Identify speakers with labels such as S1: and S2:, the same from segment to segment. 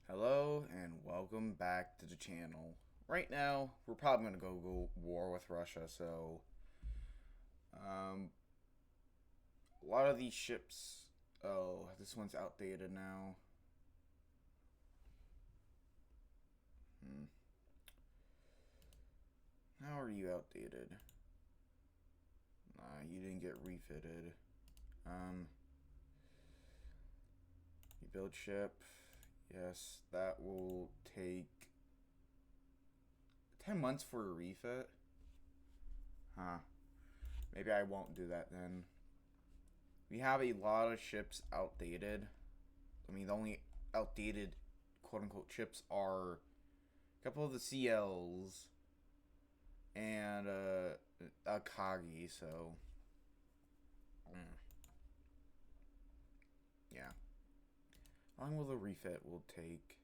S1: Hello and welcome back to the channel. Right now, we're probably gonna go war with Russia, so a lot of these ships. Oh, this one's outdated now. How are you outdated? Nah, you didn't get refitted. You build ship. Yes, that will take 10 months for a refit. Huh. Maybe I won't do that then. We have a lot of ships outdated. I mean, the only outdated quote-unquote ships are a couple of the CLs and Akagi, so yeah. How long will the refit will take?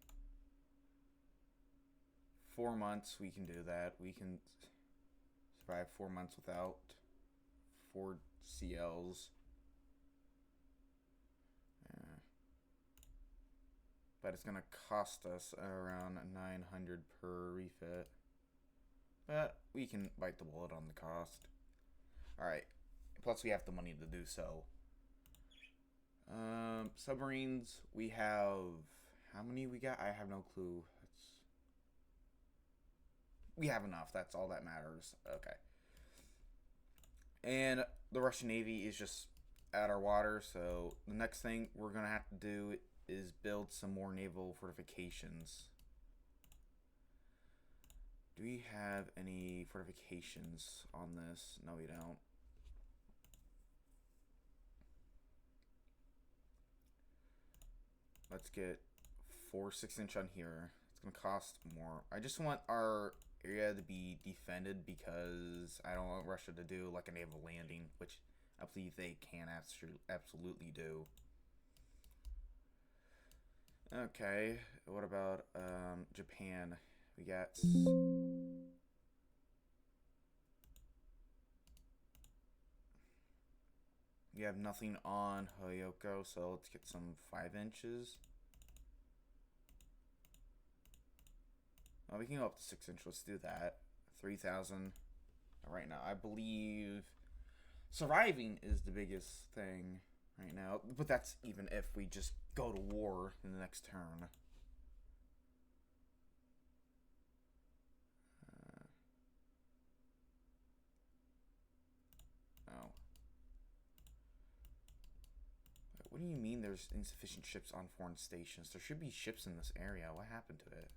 S1: 4 months. We can do that. We can survive 4 months without 4 CLs. But it's gonna cost us around 900 per refit. But we can bite the bullet on the cost. Alright. Plus we have the money to do so. Submarines, we have... How many we got? I have no clue. We have enough. That's all that matters. Okay. And the Russian Navy is just at our water, so the next thing we're going to have to do is build some more naval fortifications. Do we have any fortifications on this? No, we don't. Let's get 4 6-inch on here. It's going to cost more. I just want our area to be defended because I don't want Russia to do like a naval landing, which I believe they can absolutely do. Okay, what about Japan? We got... We have nothing on Hyuga, so let's get some 5 inches. Oh, we can go up to 6 inch. Let's do that. 3,000. Right now, I believe surviving is the biggest thing right now. But that's even if we just go to war in the next turn. Oh. What do you mean there's insufficient ships on foreign stations? There should be ships in this area. What happened to it?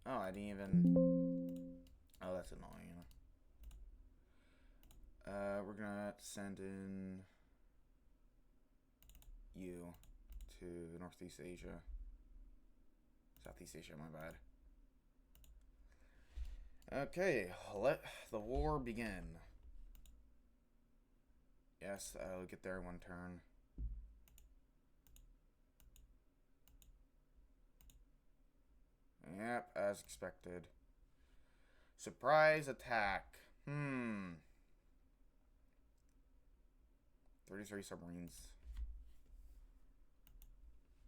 S1: Oh, I didn't even... Oh, that's annoying. We're gonna send in you to Northeast Asia. Southeast Asia, my bad. Okay, let the war begin. Yes, I'll get there in 1 turn. Yep, as expected. Surprise attack. 33 submarines.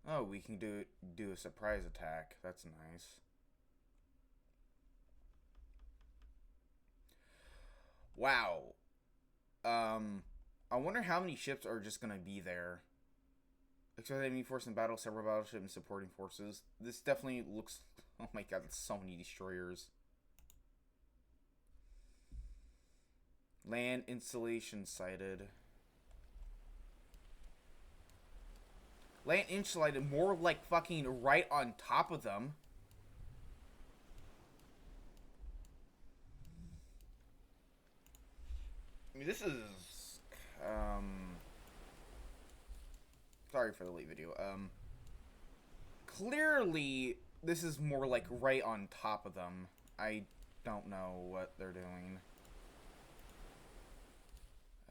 S1: Oh, we can do a surprise attack. That's nice. Wow. I wonder how many ships are just gonna be there. Expect enemy force in battle, several battleships and supporting forces. This definitely looks... Oh my god, that's so many destroyers. Land installation sighted. Land insulated, more like fucking right on top of them. I mean, this is... Sorry for the late video. Clearly, this is more like right on top of them. I don't know what they're doing.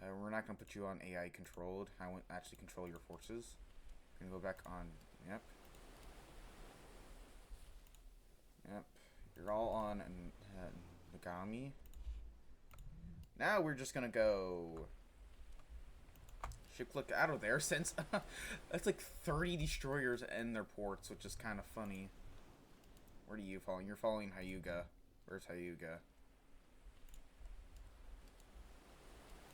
S1: We're not going to put you on AI controlled. I won't actually control your forces. We're going to go back on... Yep. Yep. You're all on Nagami. Now we're just going to go... Ship click out of there since that's like 30 destroyers in their ports, which is kind of funny. Where are you following? You're following Hyuga. Where's Hyuga?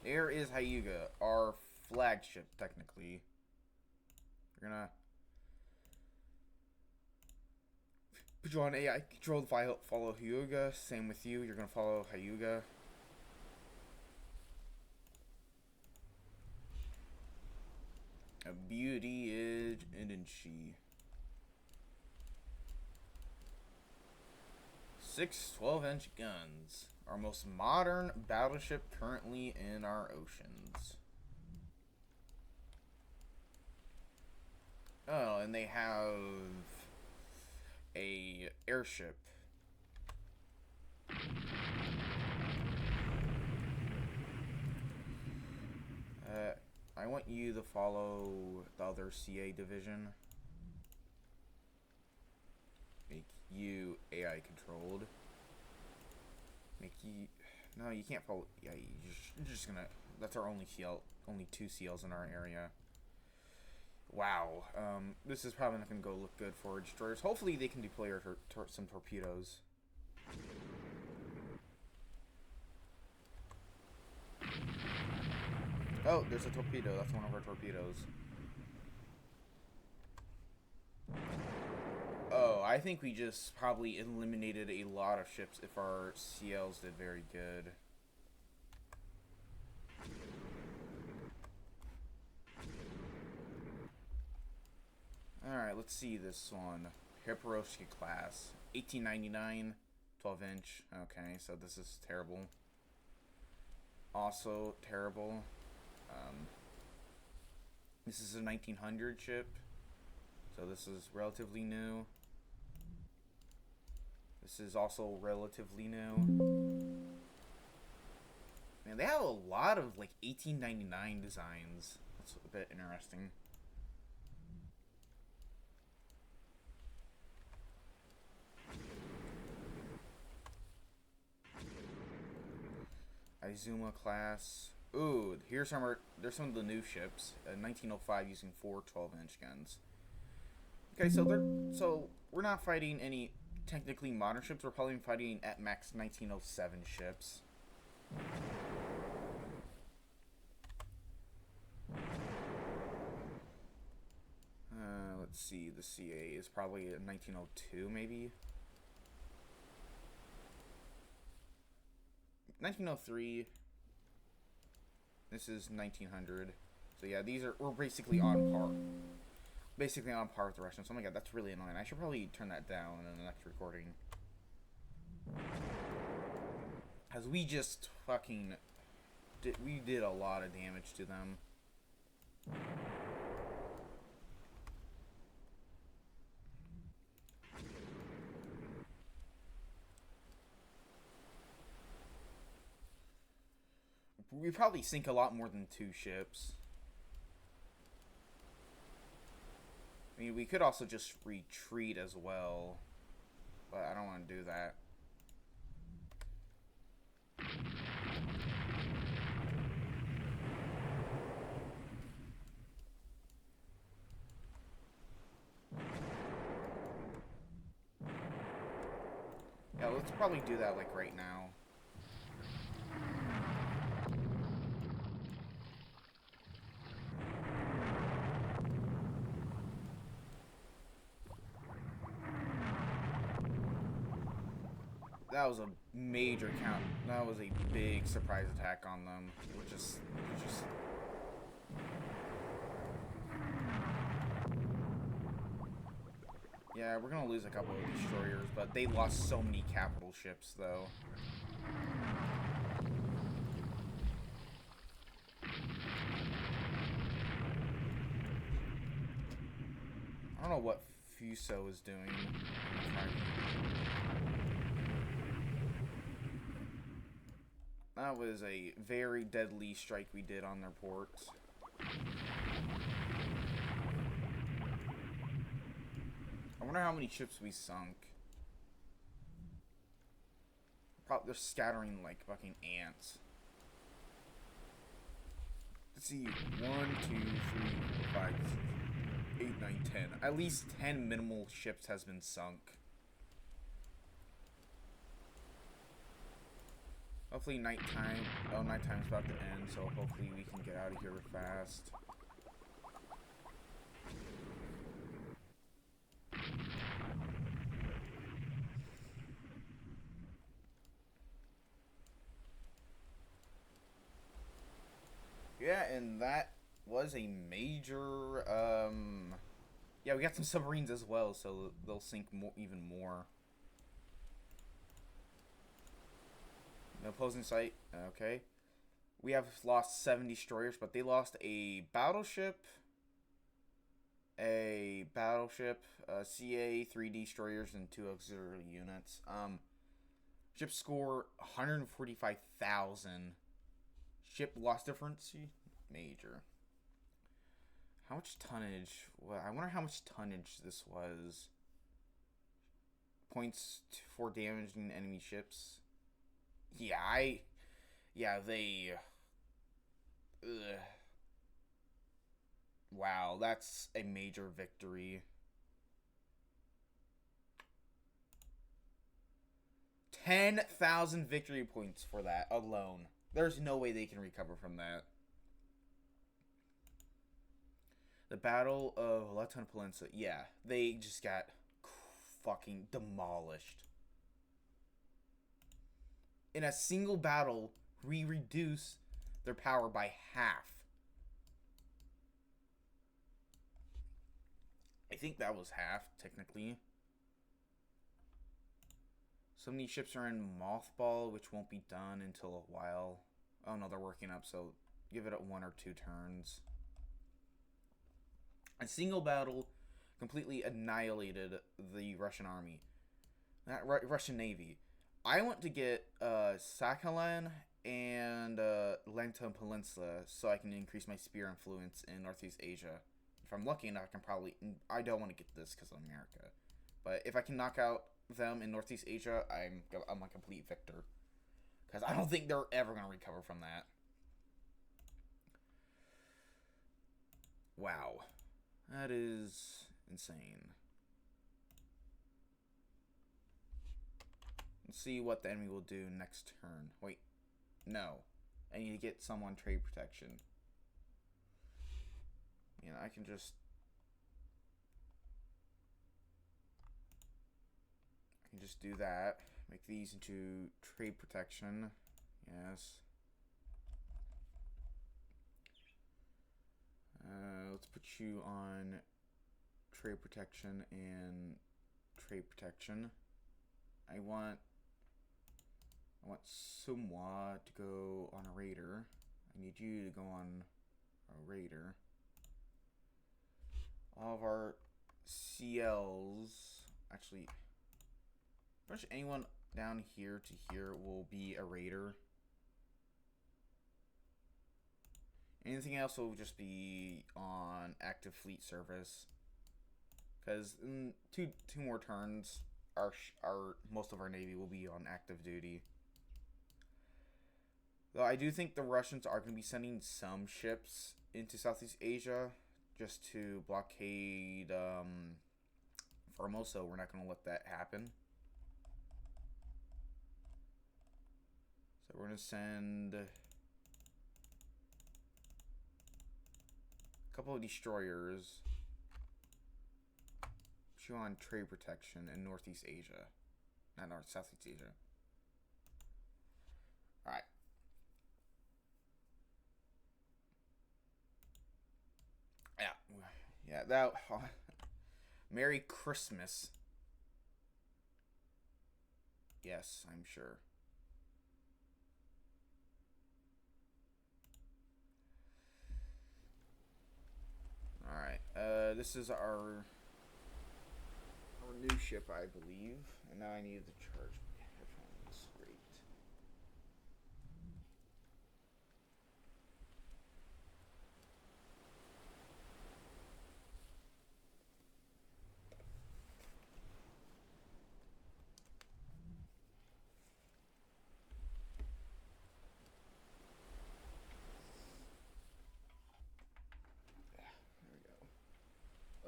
S1: There is Hyuga, our flagship, technically. We're gonna put you on AI control, follow Hyuga. Same with you. You're gonna follow Hyuga. A beauty is, isn't she? 6 12-inch guns. Our most modern battleship currently in our oceans. Oh, and they have a airship. I want you to follow the other CA division. Make you AI controlled. Make you... No, you can't follow... Yeah, you're just gonna... That's our only CL. Only 2 CLs in our area. Wow. This is probably not gonna go look good for destroyers. Hopefully they can deploy some torpedoes. Oh, there's a torpedo. That's one of our torpedoes. Oh, I think we just probably eliminated a lot of ships if our CLs did very good. Alright, let's see this one. Hyperoshka class. 1899, 12-inch. Okay, so this is terrible. Also terrible. This is a 1900 ship, so this is relatively new. This is also relatively new. Man, they have a lot of like 1899 designs. That's a bit interesting. Izuma class. Ooh, here's there's some of the new ships. 1905 using 4 12-inch guns. Okay, so we're not fighting any technically modern ships. We're probably fighting at max 1907 ships. Let's see. The CA is probably a 1902, maybe. 1903. This is 1900. So yeah, we're basically on par. Basically on par with the Russians. Oh my god, that's really annoying. I should probably turn that down in the next recording. As we just fucking we did a lot of damage to them. We probably sink a lot more than 2 ships. I mean, we could also just retreat as well, but I don't want to do that. Yeah, let's probably do that like right now. That was a major count. That was a big surprise attack on them. We're just yeah, we're gonna lose a couple of destroyers, but they lost so many capital ships, though. I don't know what Fuso is doing. That was a very deadly strike we did on their ports. I wonder how many ships we sunk. Probably they're scattering like fucking ants. Let's see, 1, 2, 3, 5, 8, 9, 10. At least 10 minimal ships has been sunk. Hopefully nighttime. Oh, nighttime's about to end, so hopefully we can get out of here fast. Yeah, and that was a major, yeah, we got some submarines as well, so they'll sink even more. No opposing sight, okay. We have lost 7 destroyers, but they lost a battleship, CA, 3 destroyers, and 2 auxiliary units. Ship score 145,000. Ship loss difference, major. How much tonnage? Well, I wonder how much tonnage this was. Points for damaging enemy ships. Yeah, they. Wow, that's a major victory. 10,000 victory points for that alone. There's no way they can recover from that. The Battle of Liaotung Peninsula. Yeah, they just got fucking demolished. In a single battle, we reduce their power by half. I think that was half, technically. So many ships are in mothball, which won't be done until a while. Oh no, they're working up, so give it 1 or 2 turns. A single battle completely annihilated the Russian army. That Russian navy. I want to get Sakhalin and Liaotung Peninsula so I can increase my spear influence in Northeast Asia. If I'm lucky enough, I can probably... I don't want to get this because of America. But if I can knock out them in Northeast Asia, I'm a complete victor. Because I don't think they're ever going to recover from that. Wow. That is insane. Let's see what the enemy will do next turn. Wait. No. I need to get someone trade protection. You know, I can just... do that. Make these into trade protection. Yes. Let's put you on trade protection and trade protection. I want Sumwa to go on a raider. I need you to go on a raider. All of our CLs, actually, pretty much anyone down here to here will be a raider. Anything else will just be on active fleet service. Because in two more turns, most of our navy will be on active duty. Though I do think the Russians are going to be sending some ships into Southeast Asia just to blockade Formosa. We're not going to let that happen. So we're going to send a couple of destroyers. Put you on trade protection in Northeast Asia. Not Southeast Asia. Alright. Yeah, that... Merry Christmas. Yes, I'm sure. Alright, this is our new ship, I believe. And now I need to charge my headphones. Great.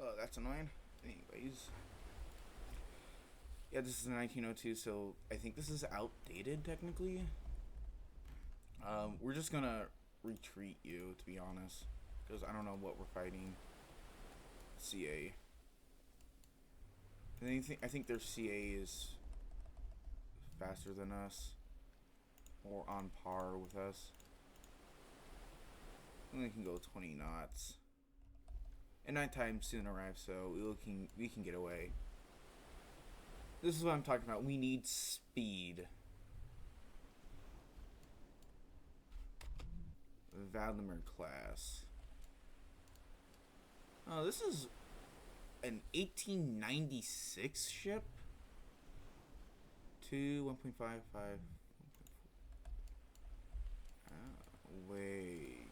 S1: Oh, that's annoying. Anyways. Yeah, this is 1902, so I think this is outdated, technically. We're just gonna retreat you, to be honest. Because I don't know what we're fighting. CA. I think their CA is faster than us. Or on par with us. And they can go 20 knots. And nighttime soon arrives, so we can get away. This is what I'm talking about. We need speed. Vladimir class. Oh, this is an 1896 ship. 1.55. Wait.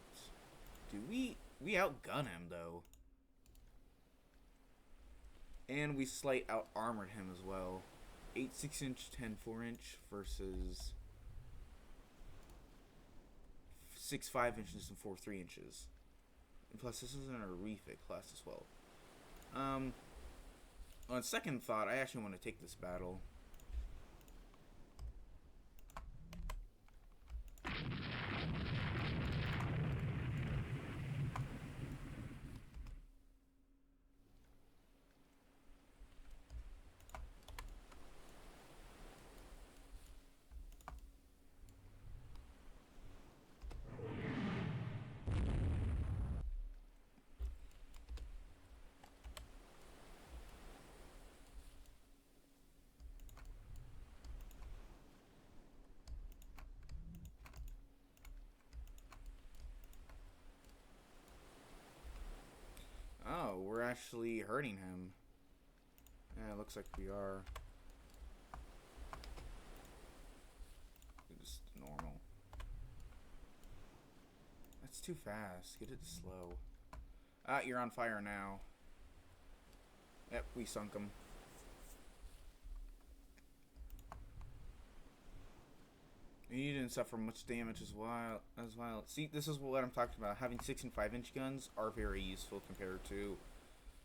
S1: Do we outgun him though? And we slight out armored him as well. 8 6-inch, 10 4-inch versus 6 5 inches and 4 3 inches. And plus, this isn't a refit class as well. On second thought, I actually want to take this battle. Oh, we're actually hurting him. Yeah, it looks like we are. Just normal. That's too fast. Get it slow. Ah, you're on fire now. Yep, we sunk him. You didn't suffer much damage as well. See, this is what I'm talking about. Having 6 and 5-inch guns are very useful compared to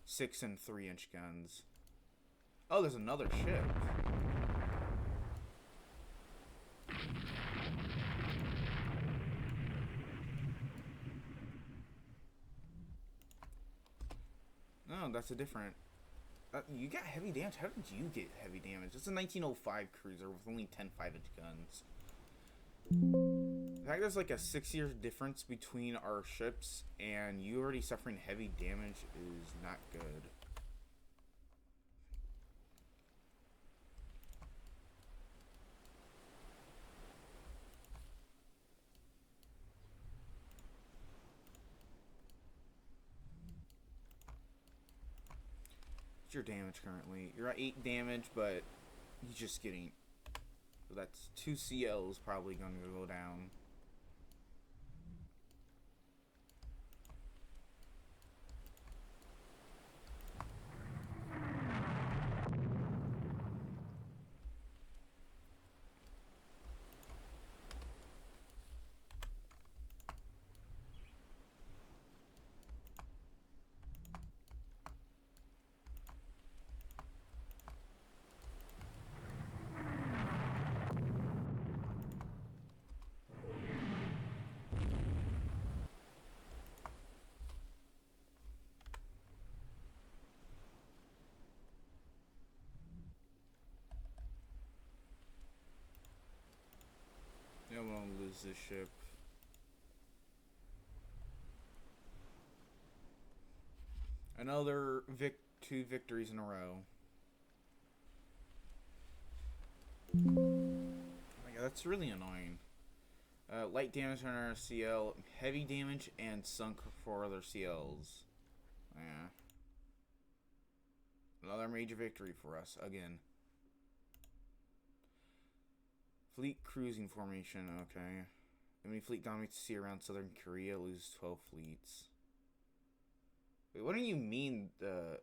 S1: 6 and 3-inch guns. Oh, there's another ship. No, that's a different. You got heavy damage. How did you get heavy damage? It's a 1905 cruiser with only 10 5-inch guns. The fact there's like a 6 year difference between our ships and you already suffering heavy damage is not good. What's your damage currently? You're at 8 damage, but he's just getting... So that's 2 CLs probably going to go down. I don't want to lose this ship. Another 2 victories in a row. Oh my god, that's really annoying. Light damage on our CL, heavy damage, and sunk 4 other CLs. Yeah. Another major victory for us, again. Fleet cruising formation, okay. Enemy fleet dominates the sea around southern Korea, loses 12 fleets. Wait, what do you mean, the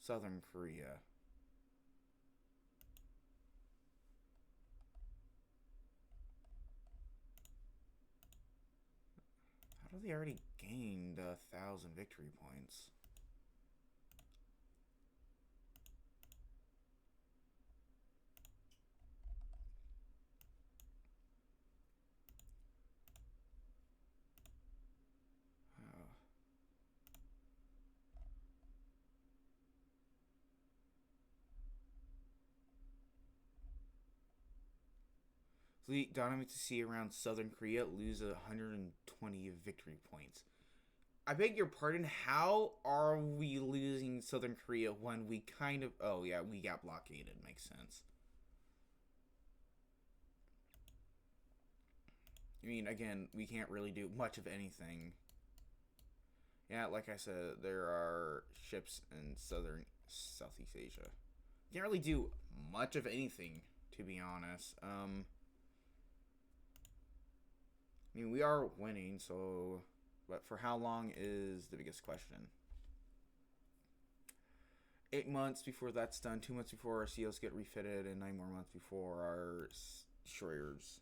S1: southern Korea? How do they already gain gained 1,000 victory points. Fleet dominate to sea around southern Korea, lose 120 victory points. I beg your pardon, how are we losing southern Korea when we kind of... Oh yeah, we got blockaded, makes sense. I mean, again, we can't really do much of anything. Yeah, like I said, there are ships in Southeast Asia. Can't really do much of anything, to be honest. I mean, we are winning, so... But for how long is the biggest question. 8 months before that's done, 2 months before our seals get refitted, and 9 more months before our destroyers.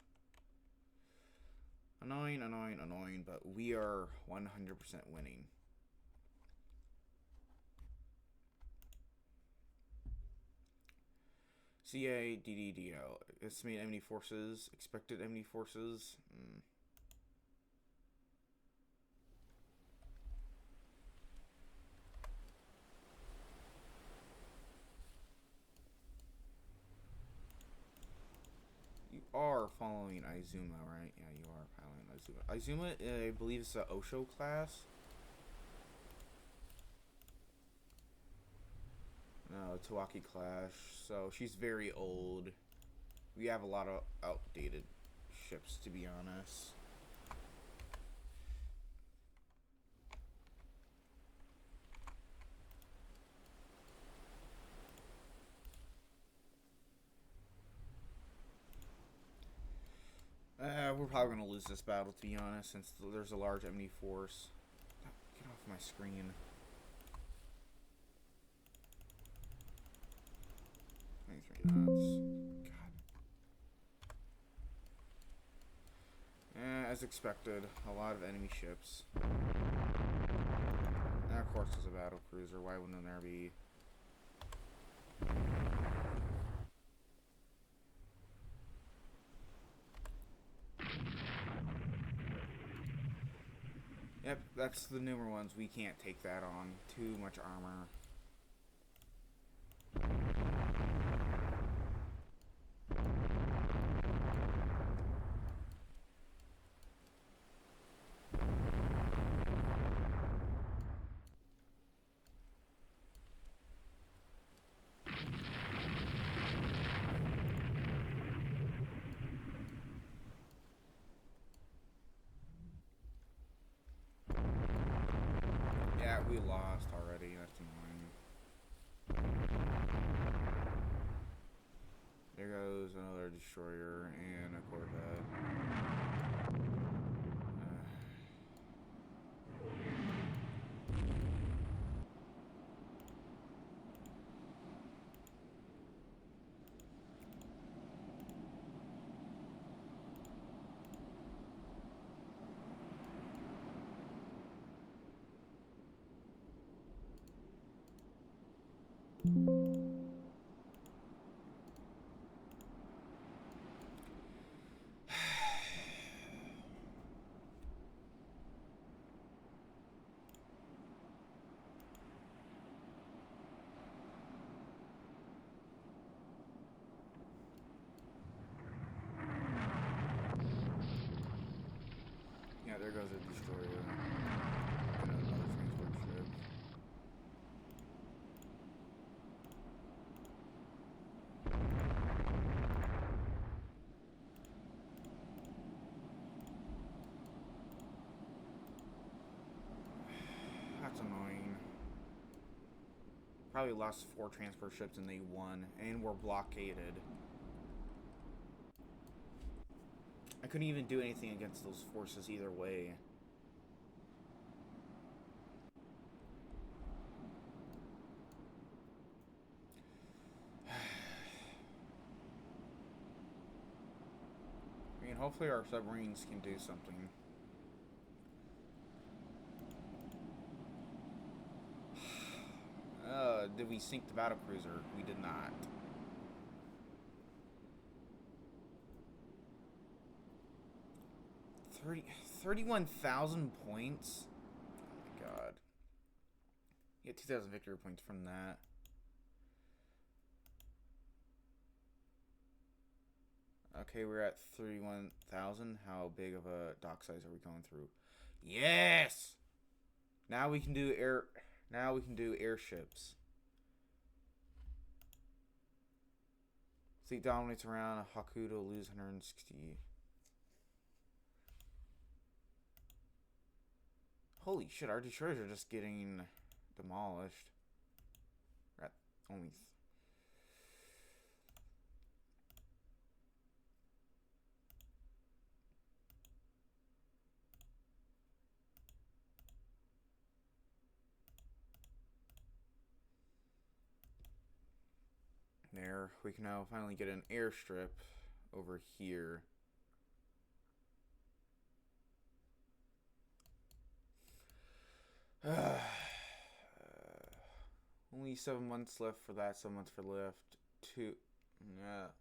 S1: Annoying, annoying, annoying, but we are 100% winning. CADDDL. Estimate enemy forces. Expected enemy forces. You are following Izuma, right? Yeah, you are following Izuma. Izuma, I believe, is the Osho class. No, Tawaki class. So she's very old. We have a lot of outdated ships, to be honest. We're probably going to lose this battle, to be honest, since there's a large enemy force. Get off my screen. God. As expected, a lot of enemy ships. And of course, there's a battle cruiser. Why wouldn't there be? Yep, that's the newer ones. We can't take that on. Too much armor. Yeah, we lost already. That's annoying. There goes another destroyer and a corvette. Yeah, there goes a destroyer. And another transport ship. That's annoying. Probably lost 4 transport ships and they won. And we're blockaded. I couldn't even do anything against those forces either way. I mean, hopefully our submarines can do something. did we sink the battle cruiser? We did not. $30,000 31,000 points? Oh my god. You get 2,000 victory points from that. Okay, we're at 31,000. How big of a dock size are we going through? Yes! Now we can do airships. Fleet dominates around Hyuga to lose 160. Holy shit, our destroyers are just getting demolished. We're at only there. We can now finally get an airstrip over here. Only 7 months left for that. 7 months for left.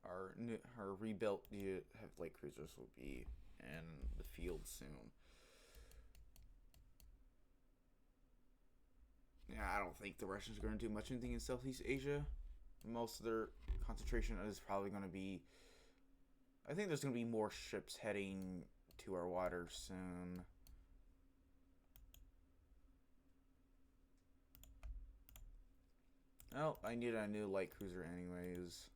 S1: Our rebuilt light cruisers will be in the field soon. Yeah, I don't think the Russians are going to do much anything in Southeast Asia. Most of their concentration is probably going to be... I think there's going to be more ships heading to our waters soon. Oh, I need a new light cruiser anyways.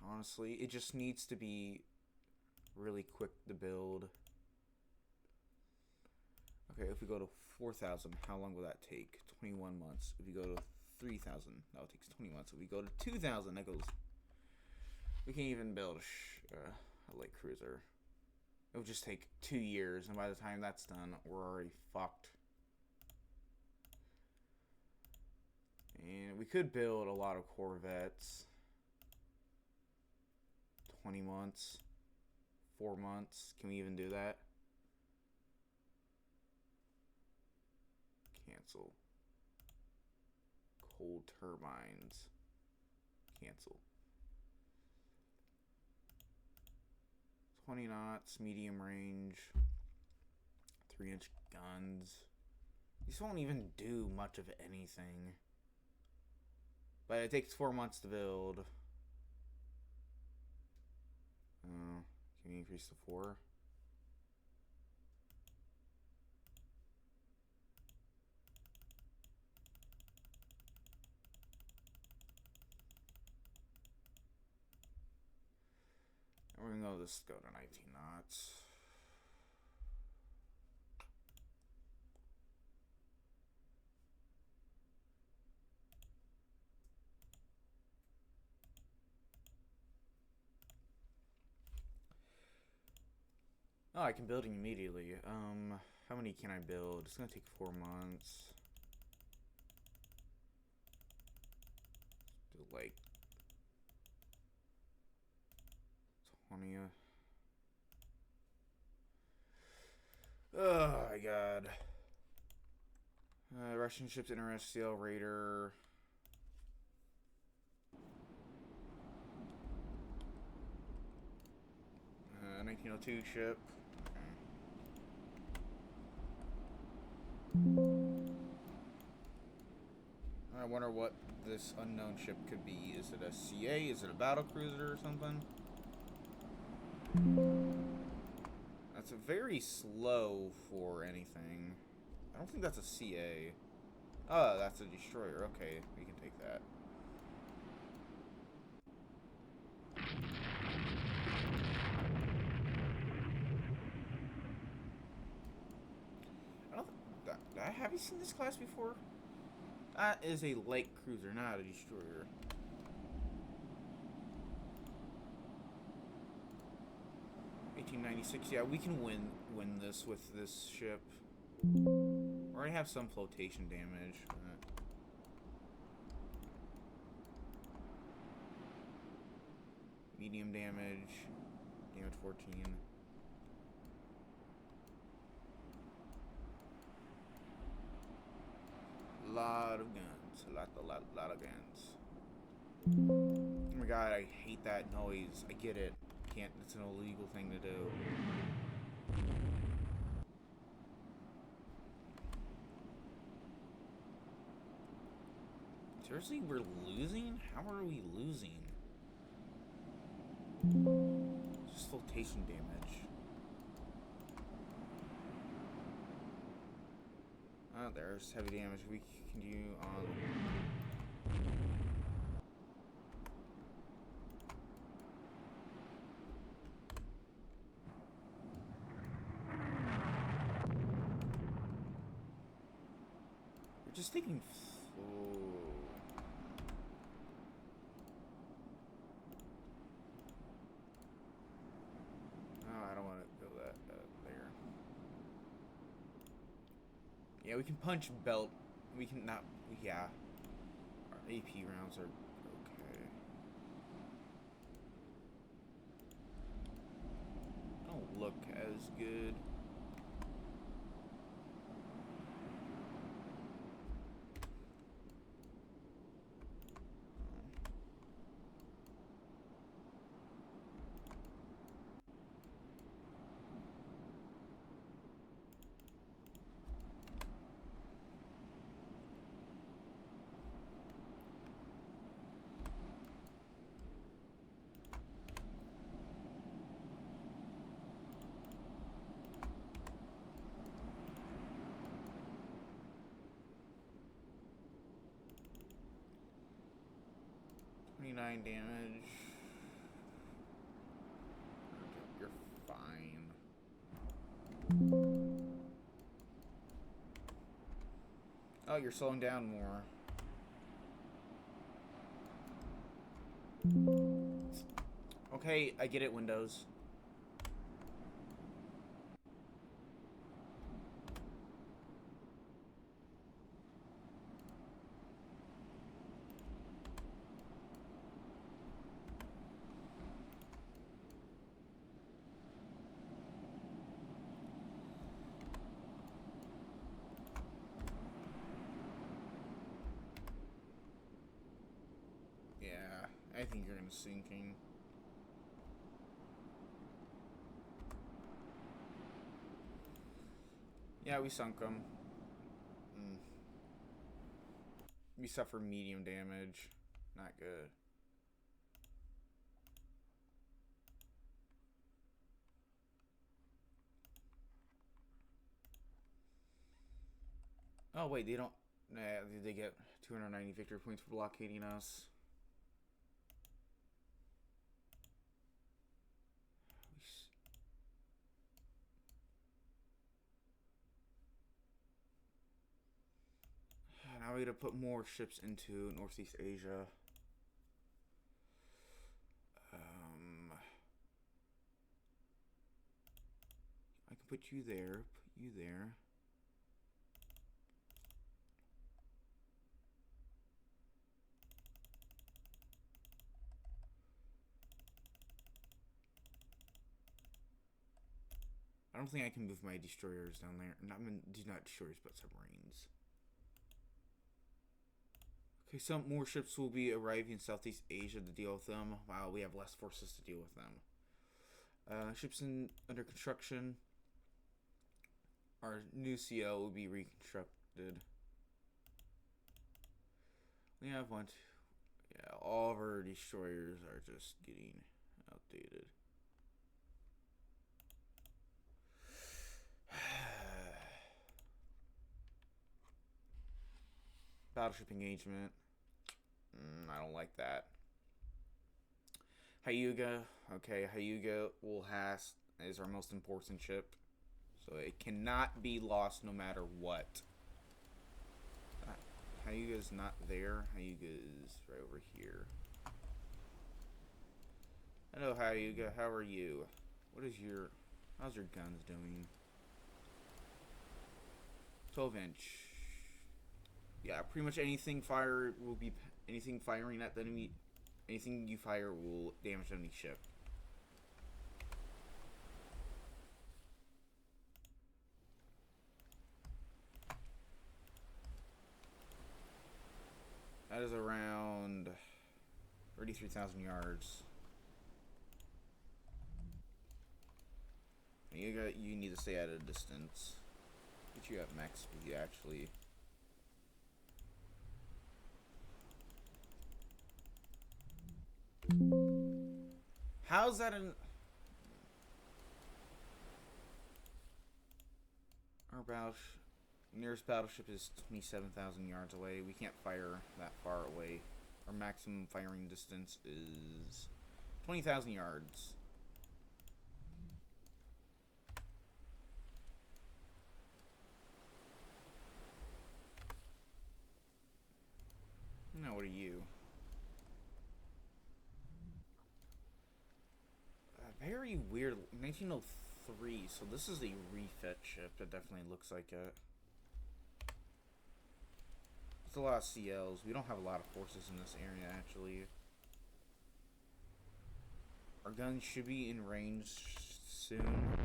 S1: Honestly, it just needs to be really quick to build. Okay, if we go to 4,000, how long will that take? 21 months. If we go to 3,000, that takes 20 months. If we go to 2,000, that goes... We can't even build a light cruiser. It would just take 2 years, and by the time that's done, we're already fucked. And we could build a lot of corvettes. 20 months. 4 months. Can we even do that? Cancel. Coal turbines. Cancel. 20 knots, medium range, 3-inch guns. These won't even do much of anything. But it takes 4 months to build. Can we increase to 4? We're gonna go to 19 knots. Oh, I can build it immediately. How many can I build? It's gonna take 4 months. Do like 20. Oh my god. Russian ships, interstitial raider. 1902 ship. I wonder what this unknown ship could be. Is it a CA? Is it a battle cruiser or something? That's a very slow for anything. I don't think that's a CA. Oh, that's a destroyer. Okay, we can take that. Have you seen this class before? That is a light cruiser, not a destroyer. $1896. Yeah, we can win this with this ship. We already have some flotation damage. Medium damage. Damage 14. lot of guns. A lot of guns. Oh my god, I hate that noise. I get it. Can't. It's an illegal thing to do. Seriously, we're losing? How are we losing? Just flotation damage. There's heavy damage. We can do on. We're just thinking. Yeah, we can punch belt. We can not. Yeah. Our AP rounds are okay. Don't look as good. Damage. You're fine. Oh, you're slowing down more. Okay, I get it, Windows. I think you're gonna sinking. Yeah, we sunk them. We suffer medium damage. Not good. Oh wait, they don't. Nah, they get 290 victory points for blockading us. Now we gotta put more ships into Northeast Asia. I can put you there. Put you there. I don't think I can move my destroyers down there. Not destroyers, but submarines. Okay, some more ships will be arriving in Southeast Asia to deal with them. Wow, we have less forces to deal with them. Ships under construction. Our new CO will be reconstructed. We have one. Yeah, all of our destroyers are just getting outdated. Battleship engagement. I don't like that. Hyuga. Okay, Hyuga is our most important ship. So it cannot be lost no matter what. Hyuga's not there. Hyuga is right over here. Hello, Hyuga. How are you? How's your guns doing? 12-inch. Yeah, pretty much anything firing at the enemy, anything you fire will damage the enemy ship. 33,000 yards. You need to stay at a distance. But you have max speed, actually. How's that in... Our nearest battleship is 27,000 yards away. We can't fire that far away. Our maximum firing distance is 20,000 yards. No, what are you? Very weird. 1903, so this is a refit ship. It definitely looks like it. It's a lot of CLs. We don't have a lot of forces in this area, actually. Our guns should be in range soon.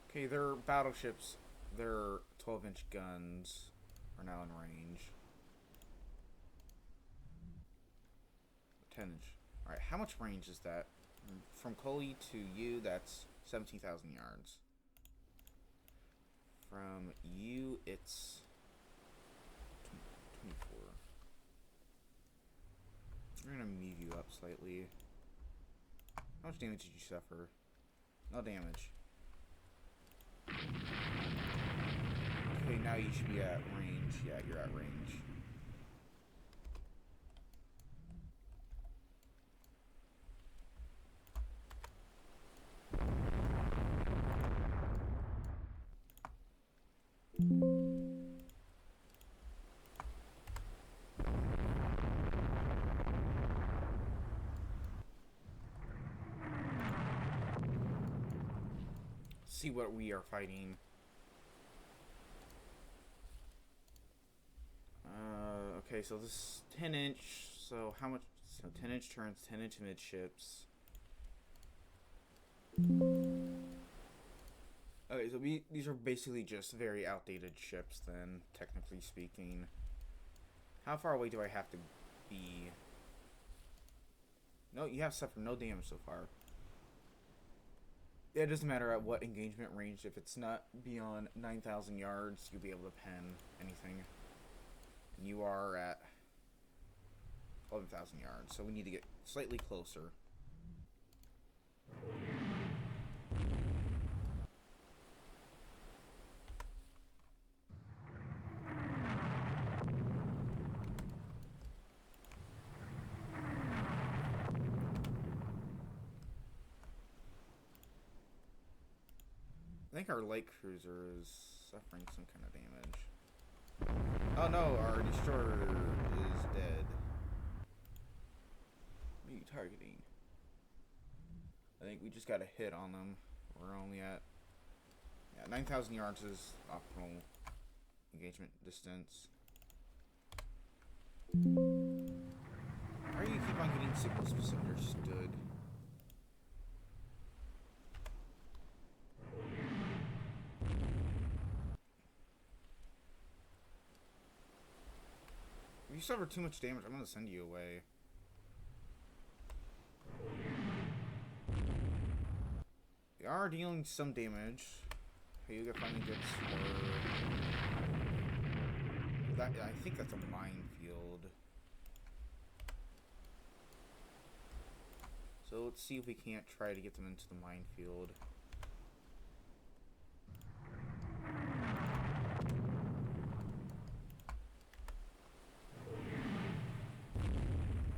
S1: Okay, their battleships, their 12-inch guns are now in range. 10-inch. Alright, how much range is that? From Coley to you, that's 17,000 yards. From you, it's 24. We're gonna move you up slightly. How much damage did you suffer? No damage. Okay, now you should be at range. Yeah, you're at range. See what we are fighting. Okay, so this is 10-inch. So how much? So 10-inch turns, 10-inch midships. Okay, so these are basically just very outdated ships then, technically speaking. How far away do I have to be? No, you have suffered no damage so far. It doesn't matter at what engagement range. If it's not beyond 9,000 yards, you'll be able to pen anything. And you are at 11,000 yards, so we need to get slightly closer. I think our light cruiser is suffering some kind of damage. Oh no, our destroyer is dead. What are you targeting? I think we just got a hit on them. We're only at 9,000 yards is optimal engagement distance. Why do you keep on getting signals misunderstood? If you suffer too much damage, I'm gonna send you away. We are dealing some damage. Hyuga finally gets that. I think that's a minefield. So let's see if we can't try to get them into the minefield.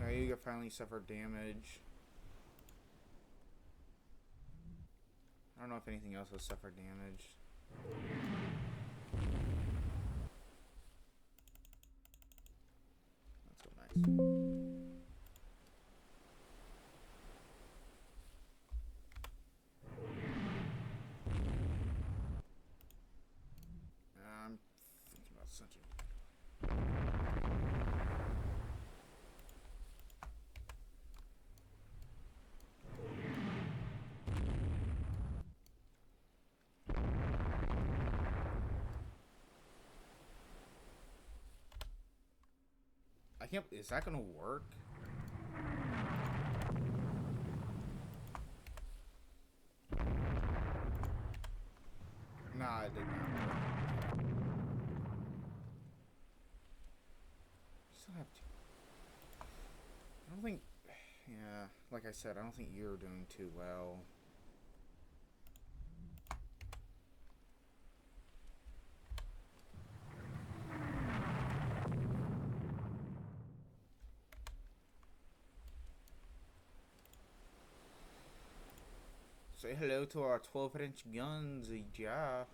S1: Hyuga finally suffered damage. I don't know if anything else has suffered damage. Let's go nice. I'm thinking about such a... can't. Is that gonna work? Nah, it did not work. Still have to. I don't think. Yeah, like I said, I don't think you're doing too well. Say hello to our 12-inch guns, yeah.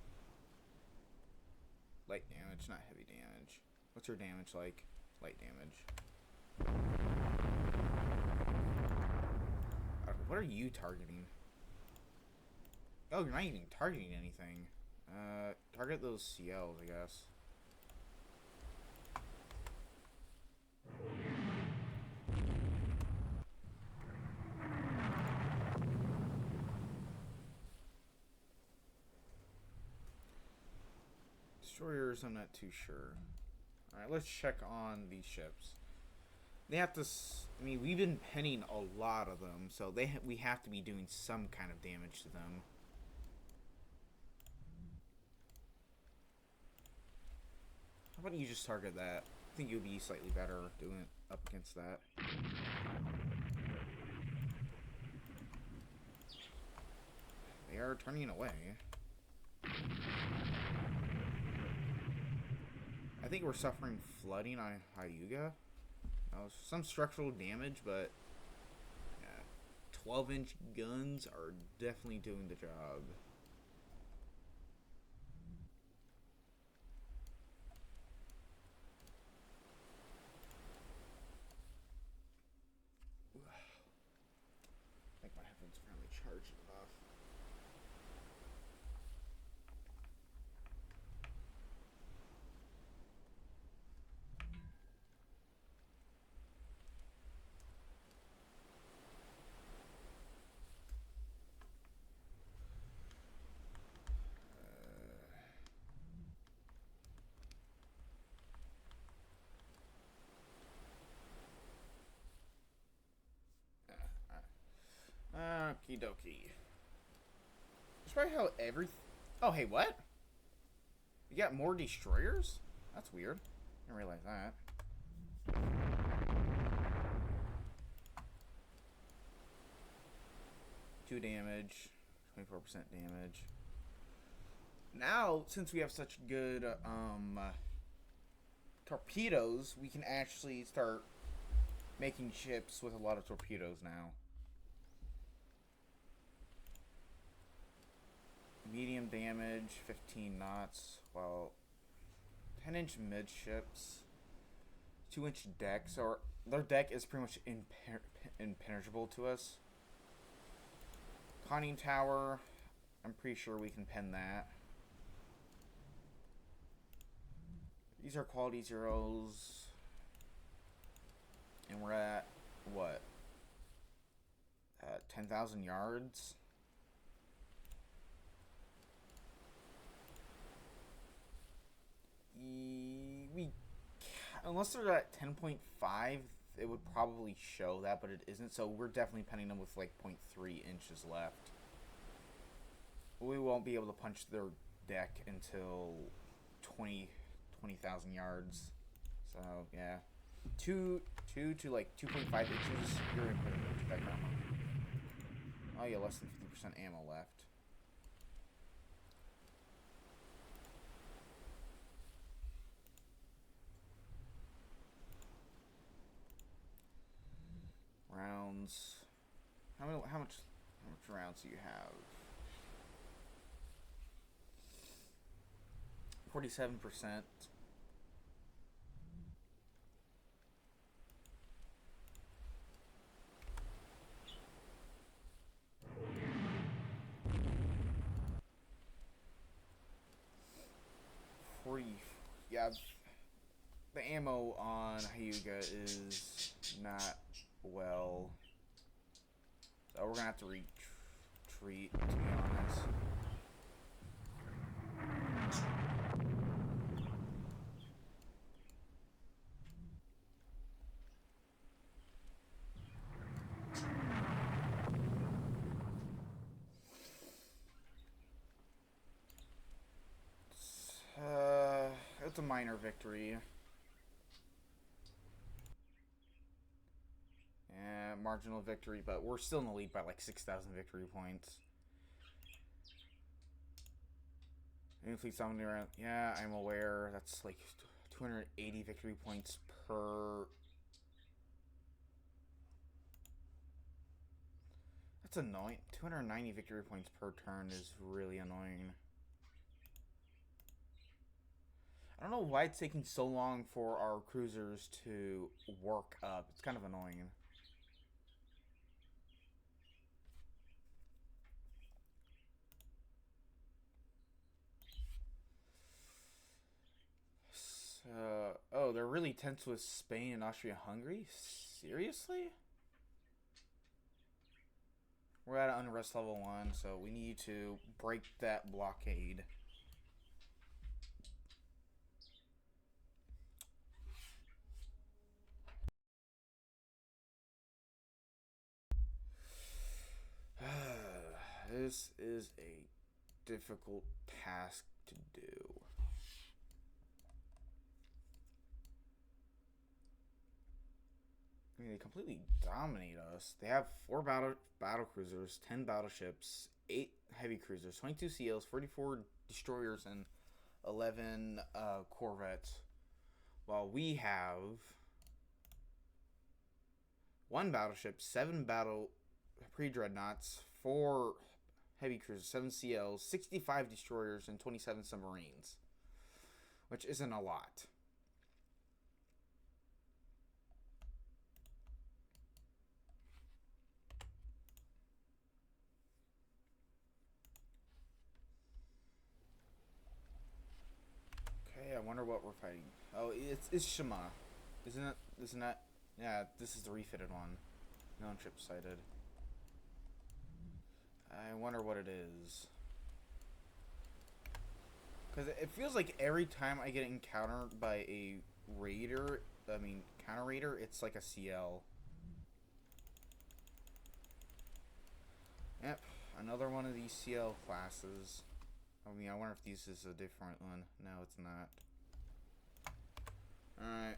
S1: Light damage, not heavy damage. What's your damage like? Light damage. What are you targeting? Oh, you're not even targeting anything. Target those CLs, I guess. Destroyers, I'm not too sure. Alright, let's check on these ships. They have to. I mean, we've been penning a lot of them, so we have to be doing some kind of damage to them. How about you just target that? I think you'll be slightly better doing it up against that. They are turning away. I think we're suffering flooding on Hyuga. Some structural damage, but yeah, 12-inch guns are definitely doing the job. I think my headphones are finally charged enough. Okie dokie. Despite how oh, hey, what? You got more destroyers? That's weird. I didn't realize that. Two damage. 24% damage. Now, since we have such good torpedoes, we can actually start making ships with a lot of torpedoes now. Medium damage, 15 knots, while 10-inch midships, 2-inch decks, or their deck is pretty much impenetrable to us. Conning tower, I'm pretty sure we can pen that. These are quality zeros, and we're at what? 10,000 yards. Unless they're at 10.5, it would probably show that, but it isn't, so we're definitely penning them with like 0.3 inches left. We won't be able to punch their deck until 20,000 yards. So yeah, 2 to like 2.5 inches, you're in pretty much deck armor. Oh yeah, less than 50% ammo left. Rounds. How much rounds do you have? 47%. Yeah, the ammo on Hyuga is not well, so we're gonna have to retreat, to be honest. That's a minor victory. Yeah, marginal victory, but we're still in the lead by like 6,000 victory points. Fleet summoning around. Yeah, I'm aware. That's like 280 victory points per. That's annoying. 290 victory points per turn is really annoying. I don't know why it's taking so long for our cruisers to work up. It's kind of annoying. Oh, they're really tense with Spain and Austria Hungary? Seriously? We're at unrest level 1, so we need to break that blockade. This is a difficult task to do. I mean, they completely dominate us. They have 4 battle cruisers, 10 battleships, 8 heavy cruisers, 22 CLs, 44 destroyers, and 11 corvettes. While we have 1 battleship, 7 battle pre-dreadnoughts, 4 heavy cruisers, 7 CLs, 65 destroyers, and 27 submarines, which isn't a lot. Okay, I wonder what we're fighting. Oh, it's Shima, isn't it? Isn't that? Yeah, this is the refitted one. No ship sighted. I wonder what it is. Because it feels like every time I get encountered by a raider, counter raider, it's like a CL. Yep, another one of these CL classes. I wonder if this is a different one. No, it's not. Alright.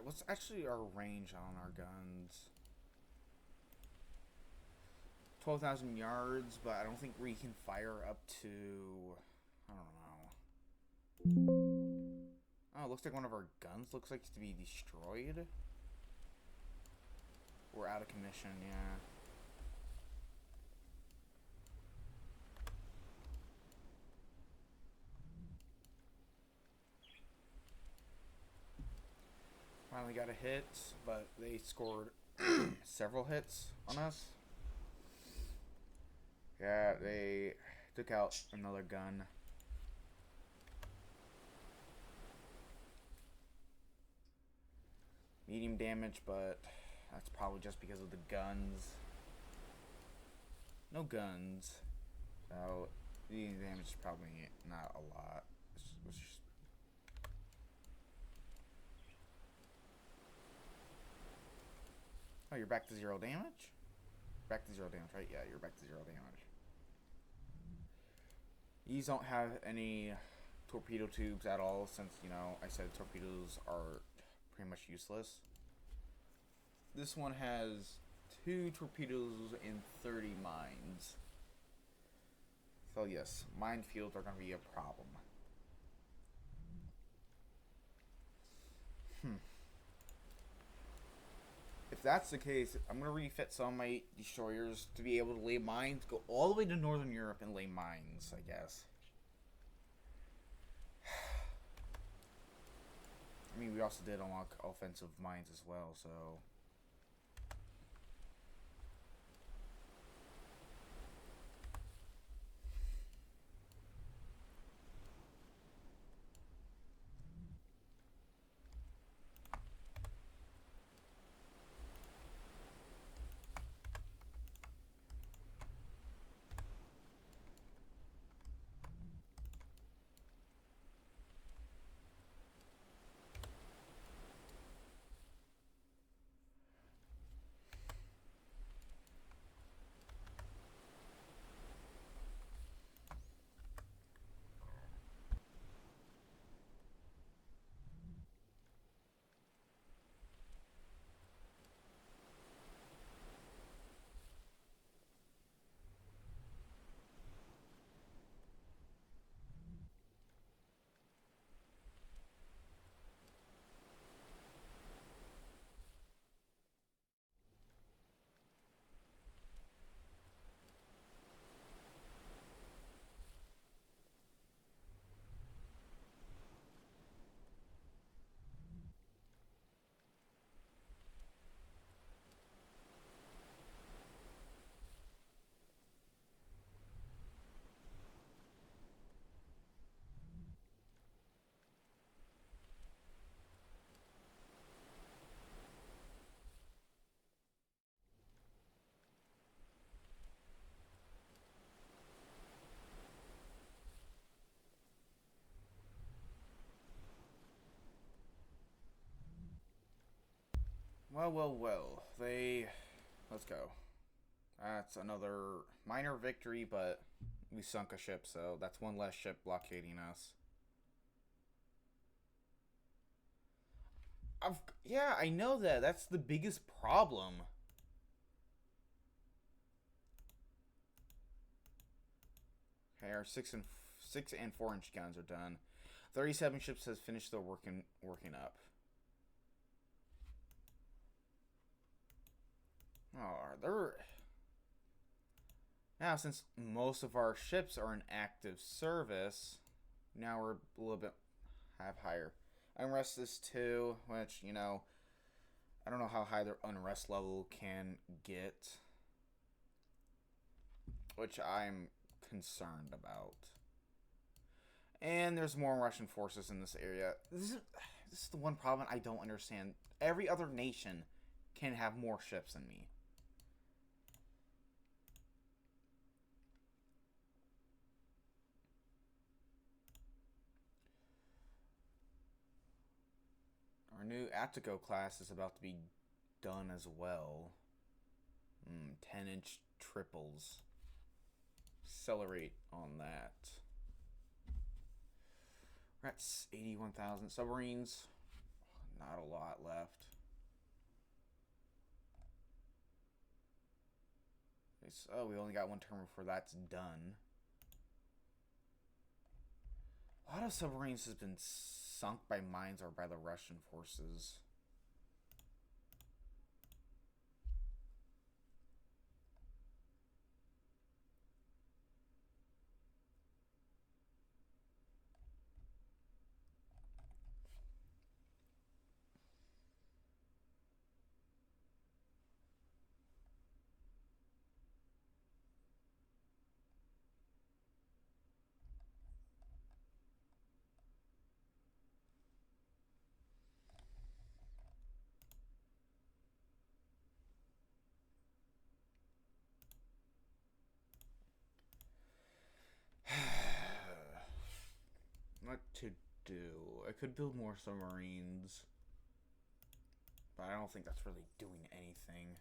S1: What's actually our range on our guns? 12,000 yards, but I don't think we can fire up to... I don't know. Oh, it looks like one of our guns looks like it's to be destroyed. We're out of commission, yeah. Finally got a hit, but they scored several hits on us. Yeah, they took out another gun. Medium damage, but that's probably just because of the guns. No guns. So, medium damage is probably not a lot. It's just... Oh, you're back to 0 damage? Back to 0 damage, right? Yeah, you're back to 0 damage. These don't have any torpedo tubes at all, since, I said torpedoes are pretty much useless. This one has 2 torpedoes and 30 mines. So yes, minefields are going to be a problem. If that's the case, I'm going to refit some of my destroyers to be able to lay mines, go all the way to Northern Europe and lay mines, I guess. I mean, we also did unlock offensive mines as well, so... Well. Let's go. That's another minor victory, but we sunk a ship, so that's one less ship blockading us. Yeah, I know that. That's the biggest problem. Okay, our 6 and 4 inch guns are done. 37 ships has finished their working up. Oh, they're now, since most of our ships are in active service, now we're a little bit have higher. Unrest is 2, which, I don't know how high their unrest level can get, which I'm concerned about. And there's more Russian forces in this area. This is the one problem I don't understand. Every other nation can have more ships than me. Our new Atago class is about to be done as well. 10-inch triples. Accelerate on that. We're at 81,000 submarines. Not a lot left. Oh, we only got one terminal before that's done. A lot of submarines has been sunk by mines or by the Russian forces. What to do? I could build more submarines, but I don't think that's really doing anything.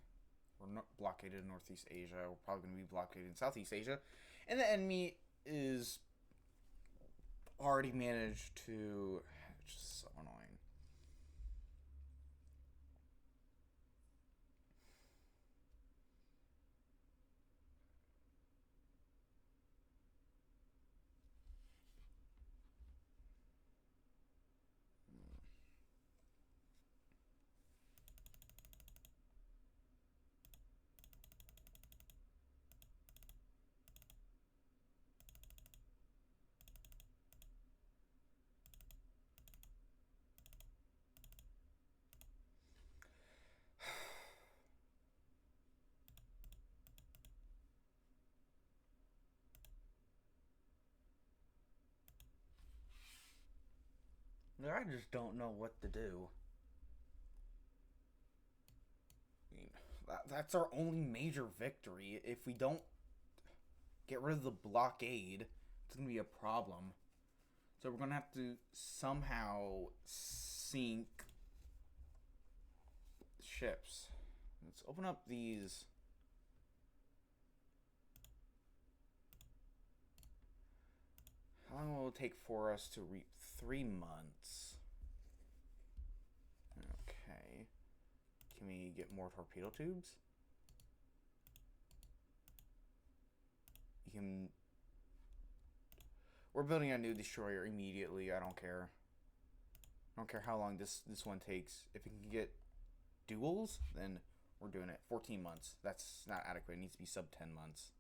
S1: We're not blockaded in Northeast Asia. We're probably going to be blockaded in Southeast Asia. And the enemy is already managed to... It's just so annoying. I just don't know what to do. I mean, that's our only major victory. If we don't get rid of the blockade, it's going to be a problem. So we're going to have to somehow sink ships. Let's open up these. How long will it take for us to reap? 3 months. Okay. Can we get more torpedo tubes? You can... We're building a new destroyer immediately. I don't care. I don't care how long this one takes. If we can get duels, then we're doing it. 14 months. That's not adequate. It needs to be sub 10 months.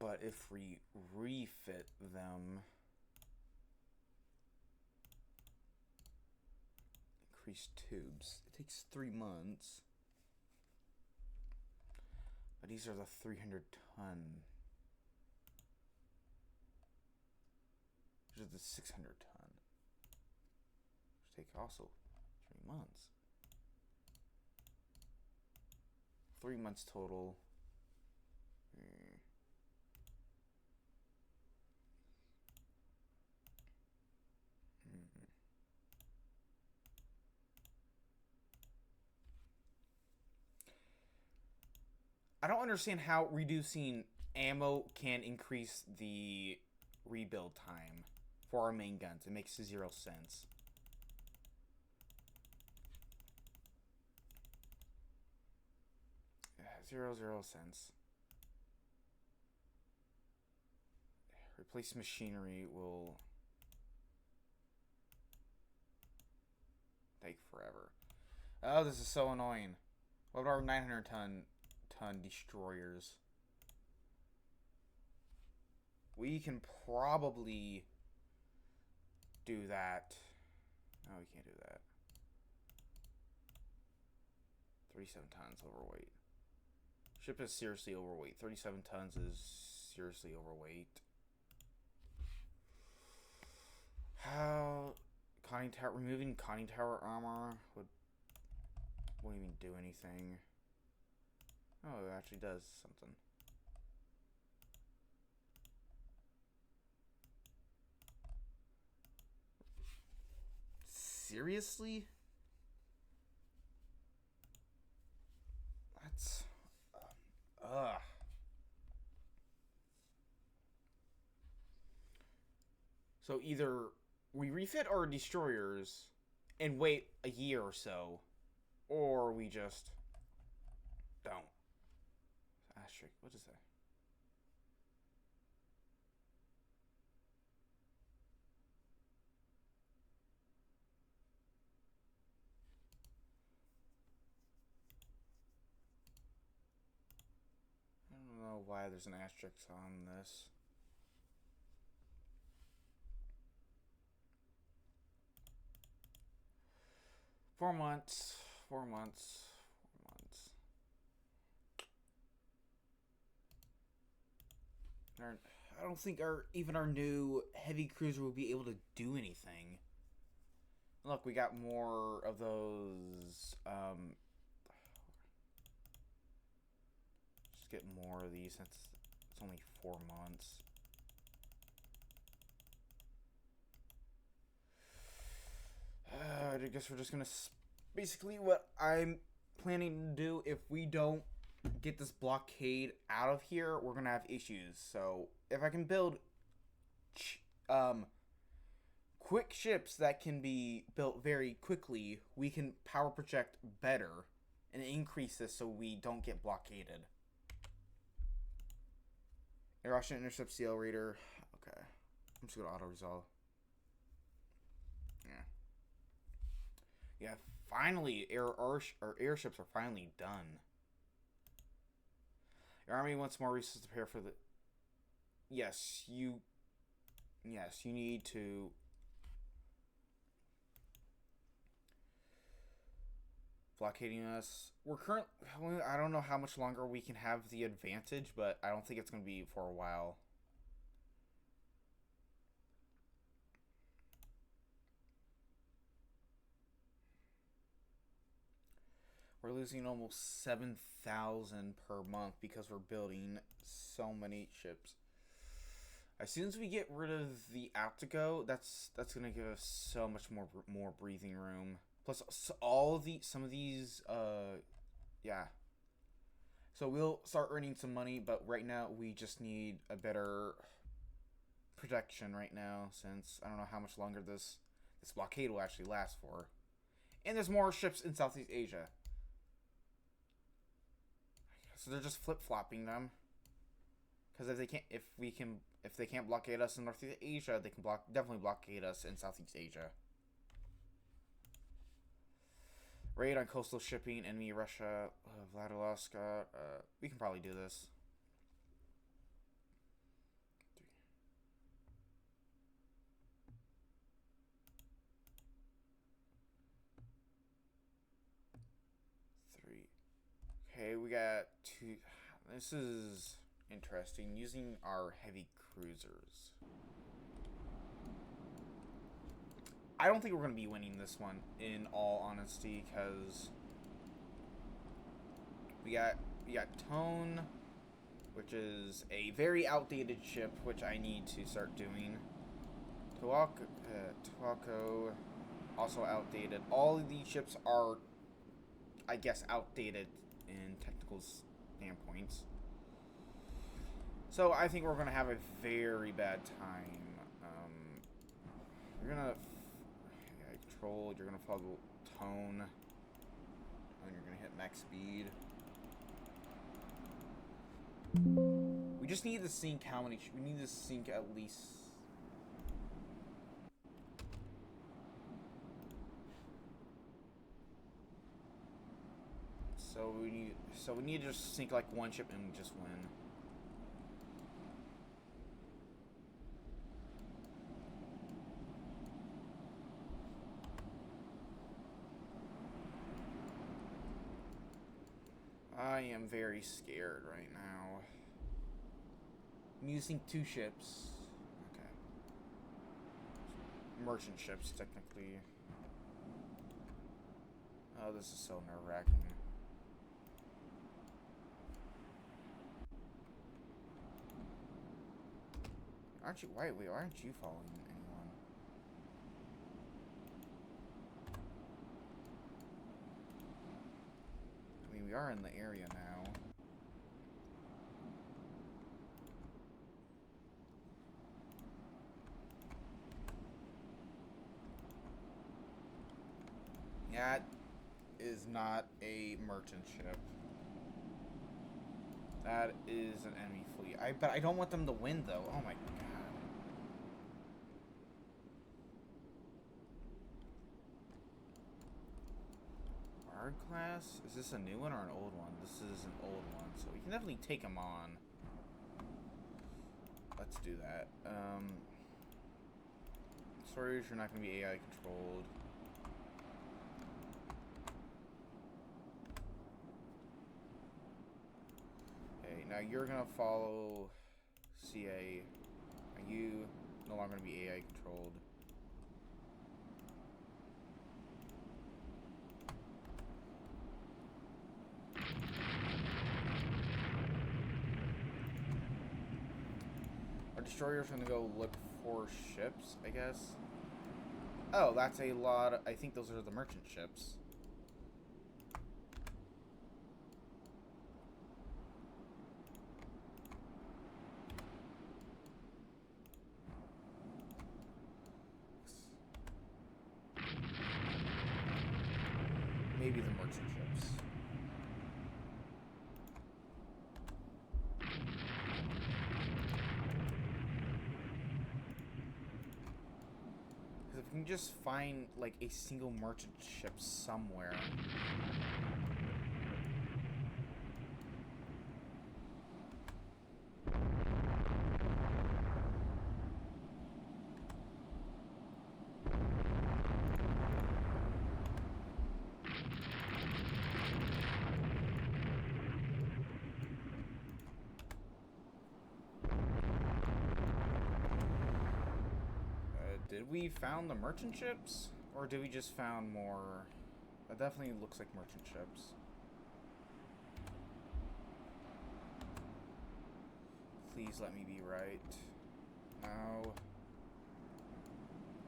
S1: But if we refit them, increase tubes, it takes 3 months. But these are the 300-ton. These are the 600-ton. Which take also 3 months. 3 months total. I don't understand how reducing ammo can increase the rebuild time for our main guns. It makes 0 sense. Yeah, 0 cents. Replace machinery will take forever. Oh, this is so annoying. What about our 900 ton destroyers? We can probably do that. No, we can't do that. 37 tons overweight. Ship is seriously overweight. 37 tons is seriously overweight. How removing conning tower armor won't even do anything. Oh, it actually does something. Seriously? That's So either we refit our destroyers and wait a year or so, or we just don't. Asterisk, what is that? I don't know why there's an asterisk on this. Four months. I don't think even our new heavy cruiser will be able to do anything. Look, we got more of those. Just get more of these since it's only 4 months. I guess we're just gonna basically what I'm planning to do. If we don't get this blockade out of here, we're gonna have issues. So if I can build quick ships that can be built very quickly, we can power project better and increase this so we don't get blockaded. Air Russian intercept CL Raider. Okay, I'm just gonna auto resolve. Yeah, finally, airships are finally done. Your army wants more resources to prepare for the... Yes, you need to... Blockading us. I don't know how much longer we can have the advantage, but I don't think it's going to be for a while. We're losing almost 7,000 per month because we're building so many ships. As soon as we get rid of the Atago, that's gonna give us so much more breathing room. Plus, some of these, yeah. So we'll start earning some money, but right now we just need a better protection right now, since I don't know how much longer this blockade will actually last for. And there's more ships in Southeast Asia. So they're just flip-flopping them. Because if they can't blockade us in Northeast Asia, they can definitely blockade us in Southeast Asia. Raid on coastal shipping, enemy Russia, Vladivostok. We can probably do this. Okay, we got 2. This is interesting. Using our heavy cruisers. I don't think we're going to be winning this one, in all honesty, because We got Tone, which is a very outdated ship, which I need to start doing. Tuaco, also outdated. All of these ships are, I guess, outdated in technical standpoints. So I think we're gonna have a very bad time. You're gonna control. You're gonna follow Tone, and you're gonna hit max speed. We just need to sink how many? We need to sink at least. So we need to just sink like one ship and just win. I am very scared right now. I'm using 2 ships. Okay. Merchant ships, technically. Oh, this is so nerve-wracking. Aren't you? Wait, why aren't you following anyone? I mean, we are in the area now. That is not a merchant ship. That is an enemy fleet. But I don't want them to win, though. Oh my god. Guard class? Is this a new one or an old one? This is an old one, so we can definitely take them on. Let's do that. Destroyers are not going to be AI controlled. Okay, now you're going to follow CA. Are you no longer going to be AI controlled? Our destroyer's going to go look for ships, I guess. Oh, that's a lot. I think those are the merchant ships. Maybe the merchant ships. Because if we can just find, like, a single merchant ship somewhere. Did we found the merchant ships? Or did we just found more? That definitely looks like merchant ships. Please let me be right. No.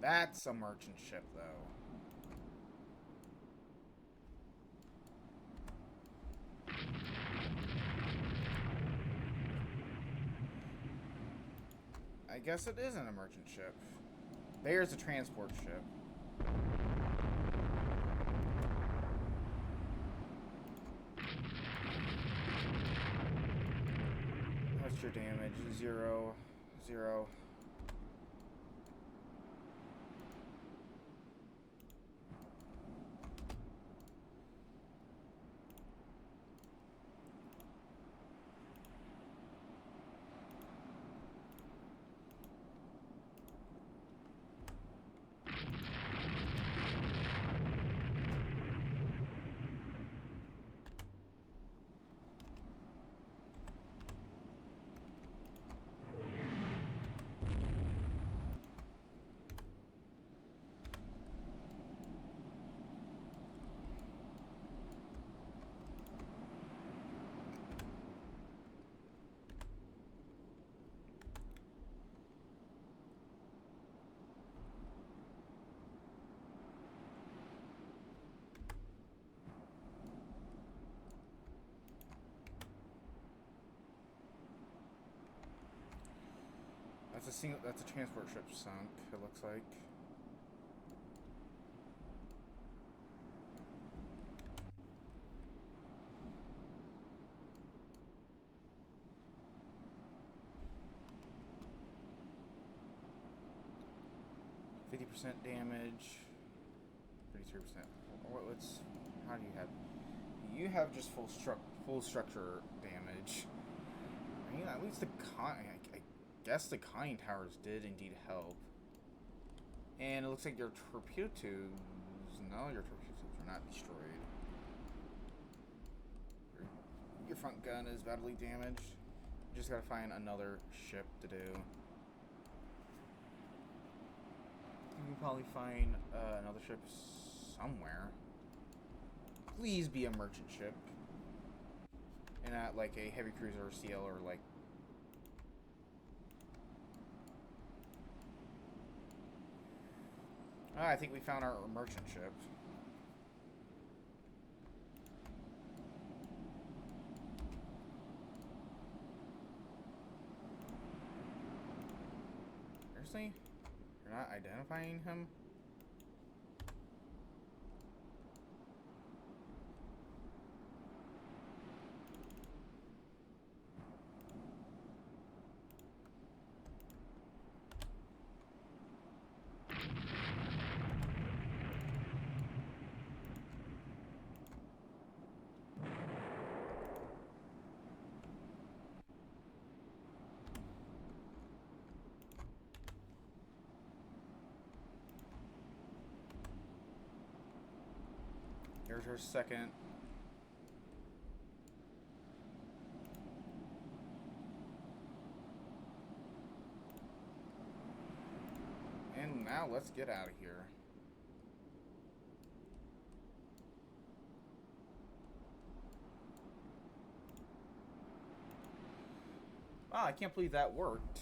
S1: That's a merchant ship, though. I guess it isn't a merchant ship. There's a transport ship. What's your damage? 0. 0. That's a transport ship sunk, it looks like. %, damage. 33%. How do you have? You have just full structure damage. I mean, at least I guess the conning towers did indeed help. And it looks like your torpedo tubes. No, your torpedo tubes are not destroyed. Your front gun is badly damaged. You just gotta find another ship to do. You can probably find another ship somewhere. Please be a merchant ship. And not like a heavy cruiser or CL or like... I think we found our merchant ship. Seriously? You're not identifying him? Here's her second. And now let's get out of here. Ah, I can't believe that worked.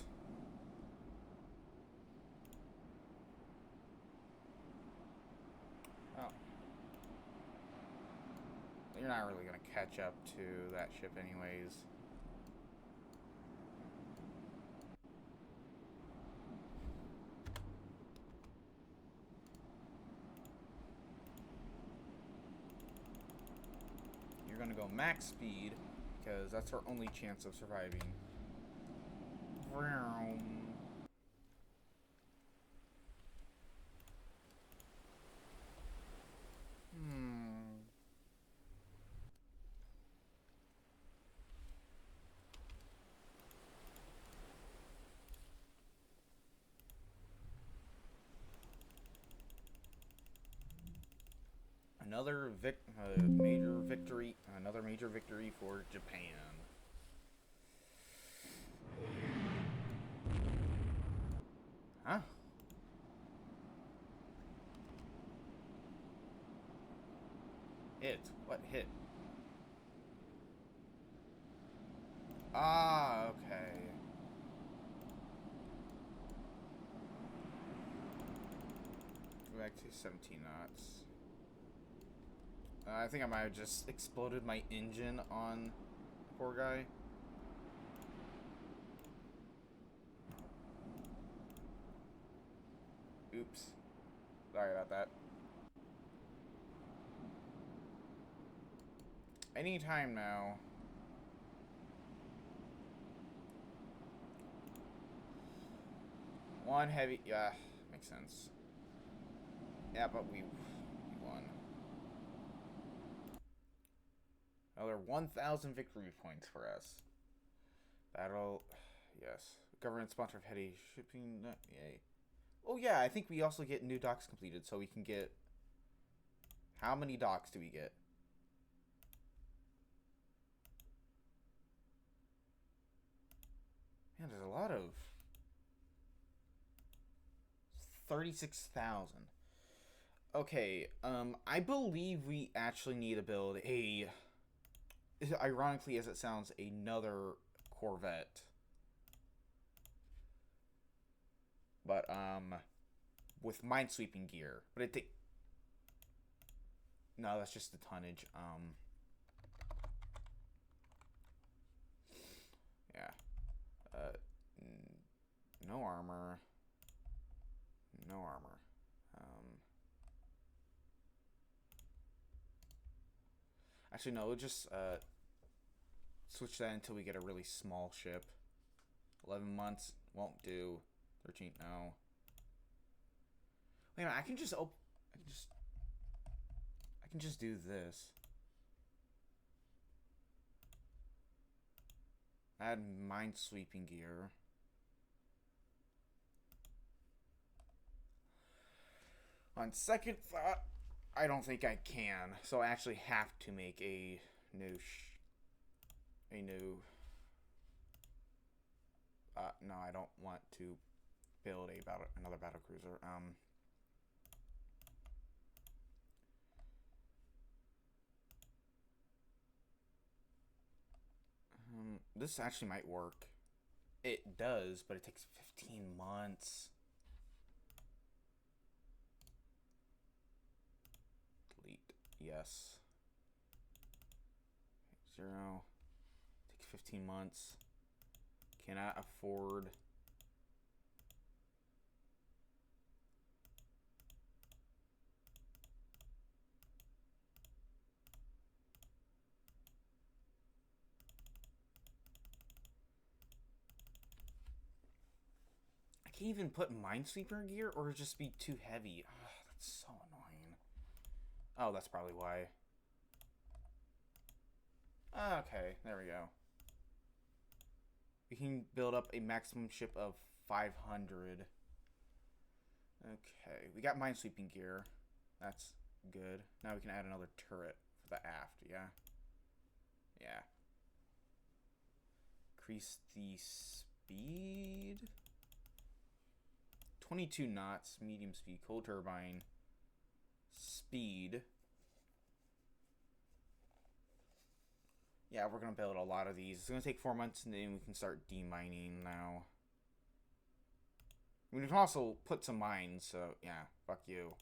S1: You're not really going to catch up to that ship anyways. You're going to go max speed, because that's our only chance of surviving. Another major victory for Japan. Huh? What hit? Ah, okay. Go back to 17 knots. I think I might have just exploded my engine on the poor guy. Oops. Sorry about that. Anytime now. One heavy... Yeah, makes sense. Yeah, but we won. Another 1,000 victory points for us. Battle... Yes. Government-sponsored heady shipping... Yay. Oh yeah, I think we also get new docks completed, so we can get... How many docks do we get? Man, there's a lot of... 36,000. Okay, I believe we actually need to build a... Ironically, as it sounds, another corvette. But, with minesweeping gear. But it... No, that's just the tonnage. Yeah. No armor. No armor. Actually, no, we'll just switch that until we get a really small ship. 11 months won't do. 13, no. Wait a minute, I can just do this. Add minesweeping gear. On second thought, I don't think I can. So I actually have to make a new no, I don't want to build another battle cruiser. This actually might work. It does, but it takes 15 months. Delete. Yes. 0. Takes 15 months. Cannot afford. I can't even put minesweeper gear, or it'd just be too heavy. Ugh, that's so annoying. Oh, that's probably why. Okay, there we go. We can build up a maximum ship of 500. Okay, we got minesweeping gear. That's good. Now we can add another turret for the aft, yeah? Yeah. Increase the speed. 22 knots, medium speed, coal turbine. Speed. Yeah, we're going to build a lot of these. It's going to take 4 months, and then we can start demining now. We can also put some mines, so yeah, fuck you.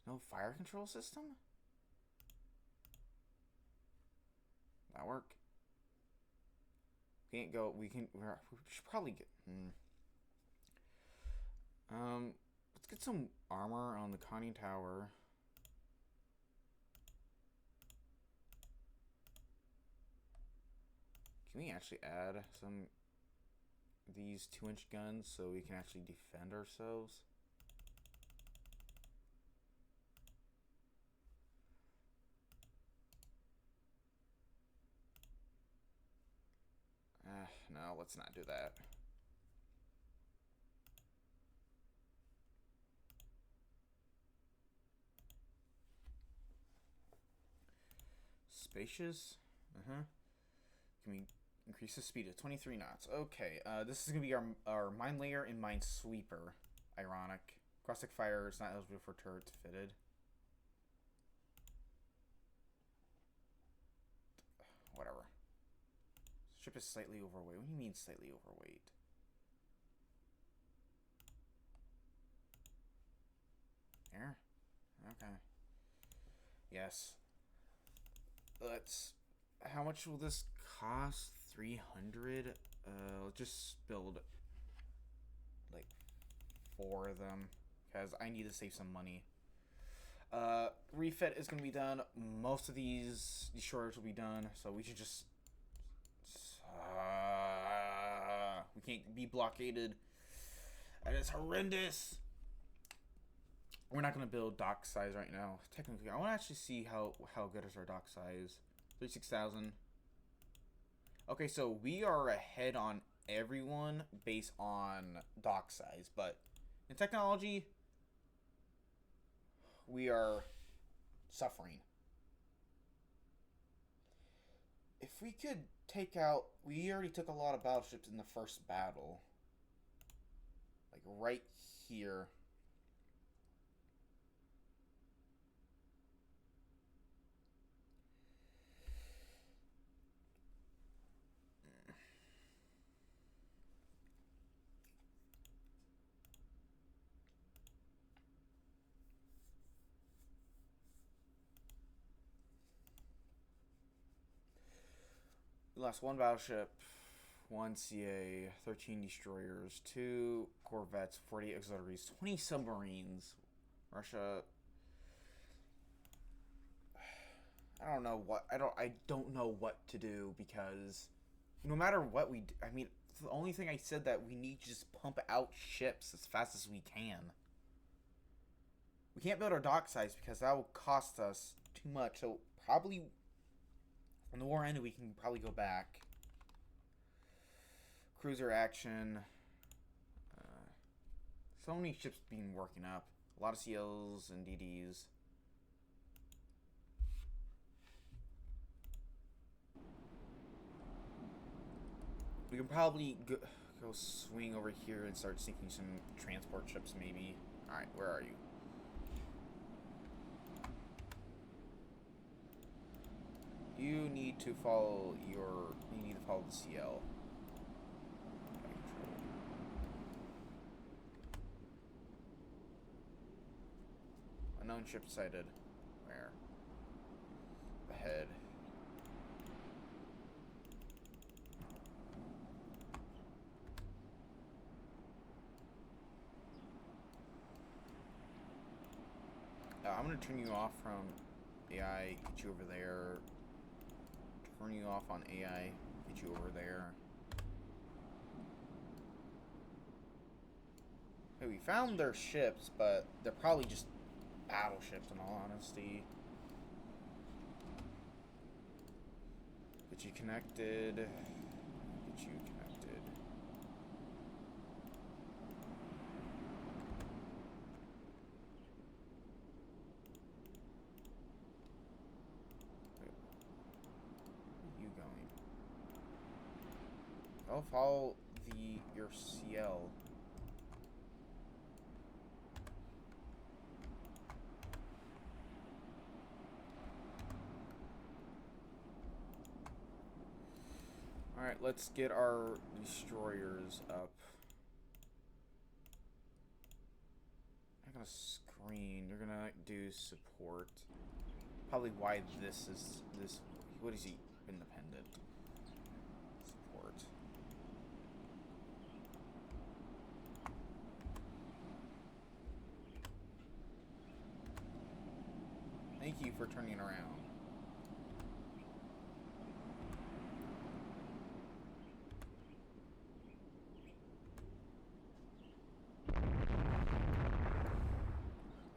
S1: No fire control system? That work? Can't go. We should probably get. Let's get some armor on the conning tower. Can we actually add some of these 2-inch guns so we can actually defend ourselves? No, let's not do that. Spacious? Can we increase the speed to 23 knots? Okay, this is going to be our mine layer and mine sweeper. Ironic. Caustic fire is not eligible for turrets fitted. Whatever. Ship is slightly overweight. What do you mean slightly overweight? There? Okay. Yes. Let's... How much will this cost? 300? Let's just build like 4 of them, because I need to save some money. Refit is going to be done. Most of these destroyers will be done, so we should just... we can't be blockaded. That is horrendous. We're not going to build dock size right now. Technically, I want to actually see how good is our dock size. 36,000. Okay, so we are ahead on everyone based on dock size, but in technology, we are suffering. If we could take out... We already took a lot of battleships in the first battle. Like right here. We lost 1 battleship. 1 CA, 13 destroyers, 2 corvettes, 40 auxiliaries, 20 submarines. Russia. I don't know what to do, because no matter what we do, I mean, the only thing I said that we need to just pump out ships as fast as we can. We can't build our dock size because that will cost us too much. So probably when the war ended, we can probably go back. Cruiser action. So many ships being working up. A lot of CLs and DDs. We can probably go swing over here and start sinking some transport ships, maybe. Alright, where are you? You need to follow the CL. Unknown ship sighted. Where? Ahead. I'm gonna turn you off from AI, get you over there. Turn you off on AI, get you over there. Hey, we found their ships, but they're probably just battleships in all honesty. Get you connected. Get you connected. I'll follow your CL. Alright, let's get our destroyers up. I'm gonna screen. You're gonna do support. Probably why this. What is he? Independent. Support. Thank you for turning around.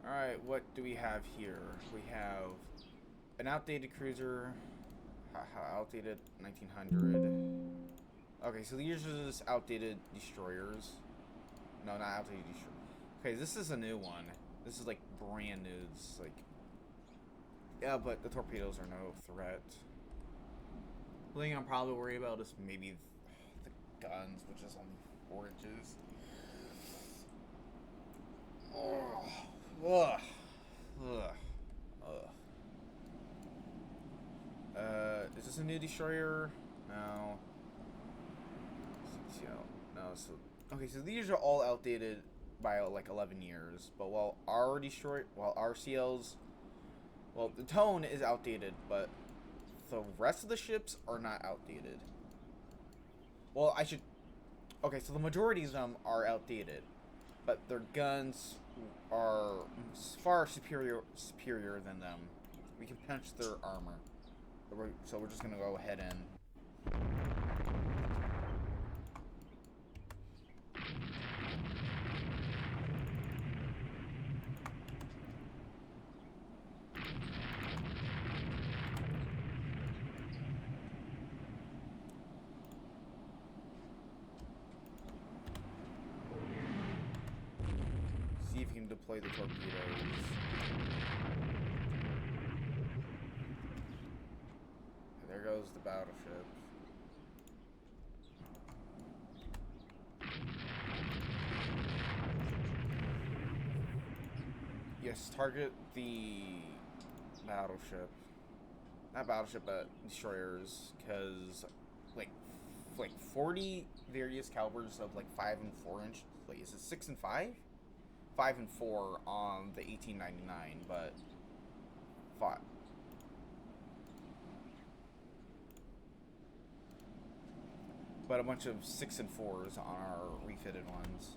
S1: Alright, what do we have here? We have an outdated cruiser. Outdated 1900. Okay, so these are just outdated destroyers. No, not outdated destroyers. Okay, this is a new one. This is like brand new. It's like... Yeah, but the torpedoes are no threat. The thing I'm probably worried about is maybe the guns, which is only 4 inches. Ugh. Ugh. Is this a new destroyer? No. No. So okay, so these are all outdated by like 11 years. But while our CLs, well, the tone is outdated, but the rest of the ships are not outdated. Well, okay, so the majority of them are outdated, but their guns are far superior than them. We can punch their armor. So we're just gonna go ahead and... see if you can deploy the torpedoes. There goes the battleship. Yes, target the battleship. Not battleship, but destroyers, because like 40 various calibers of like 5 and 4 inch. Like, is it 6 and 5? 5 and 4 on the 1899, but 5. but a bunch of 6 and 4s on our refitted ones.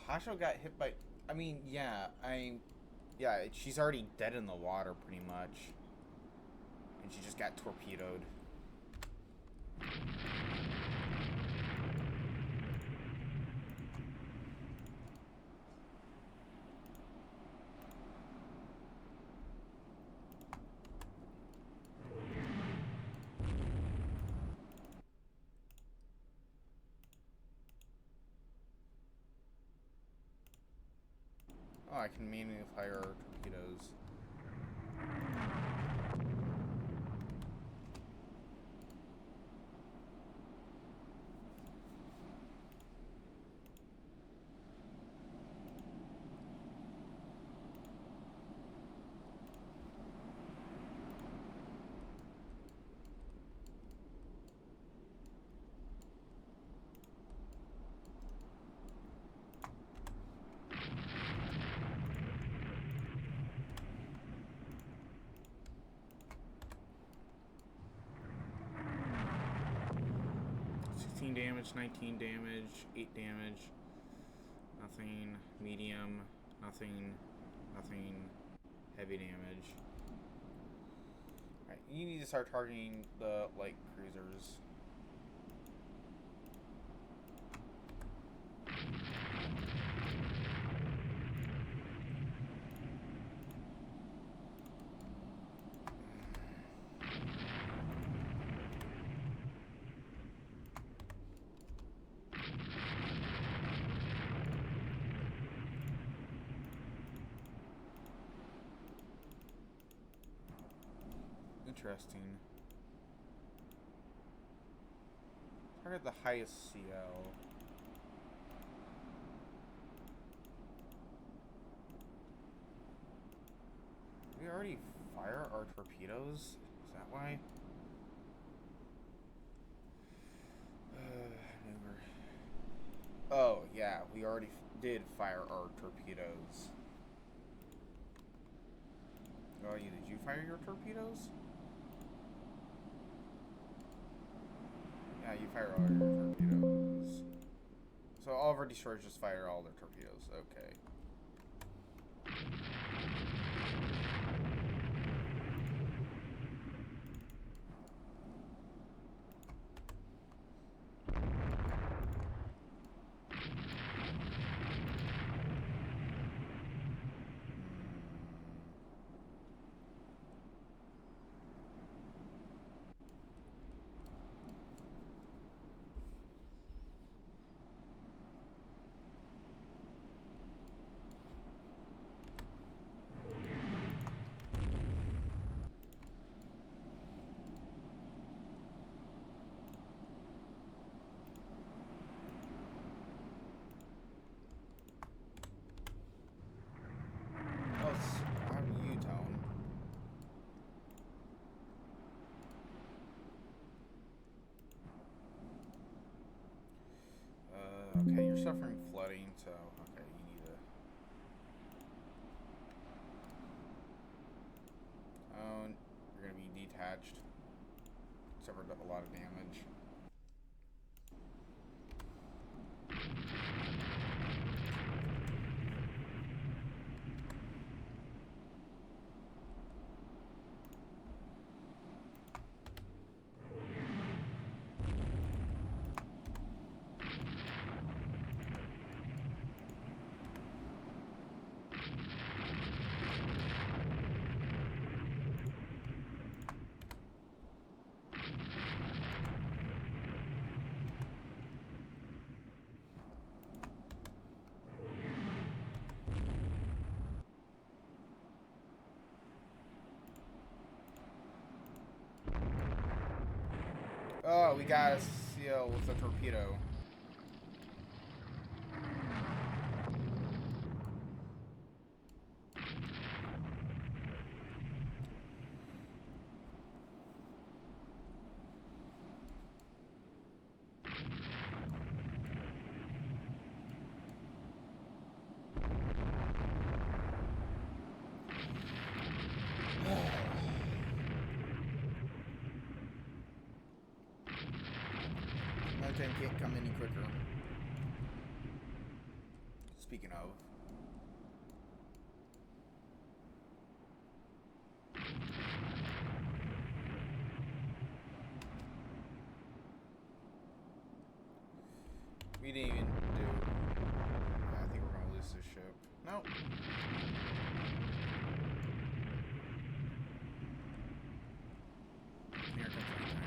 S1: Hasho got hit by... I mean, yeah, yeah, she's already dead in the water, pretty much. And she just got torpedoed. Oh, I can manually fire torpedoes. Damage, 19 damage, 8 damage, nothing, medium, nothing, heavy damage. Alright, you need to start targeting the light cruisers. Interesting. Target the highest CL. Did we already fire our torpedoes? Is that why? Oh, yeah, we already did fire our torpedoes. Oh, did you fire your torpedoes? Yeah, you fire all your torpedoes. So all of our destroyers just fire all their torpedoes. Okay. Okay, you're suffering flooding, so okay, you need to. Oh, you're gonna be detached. Suffered a lot of damage. Oh, we got a seal with a torpedo. That can't come any quicker. Speaking of. We didn't even do... I think we're gonna lose this ship. Nope. Here comes the time.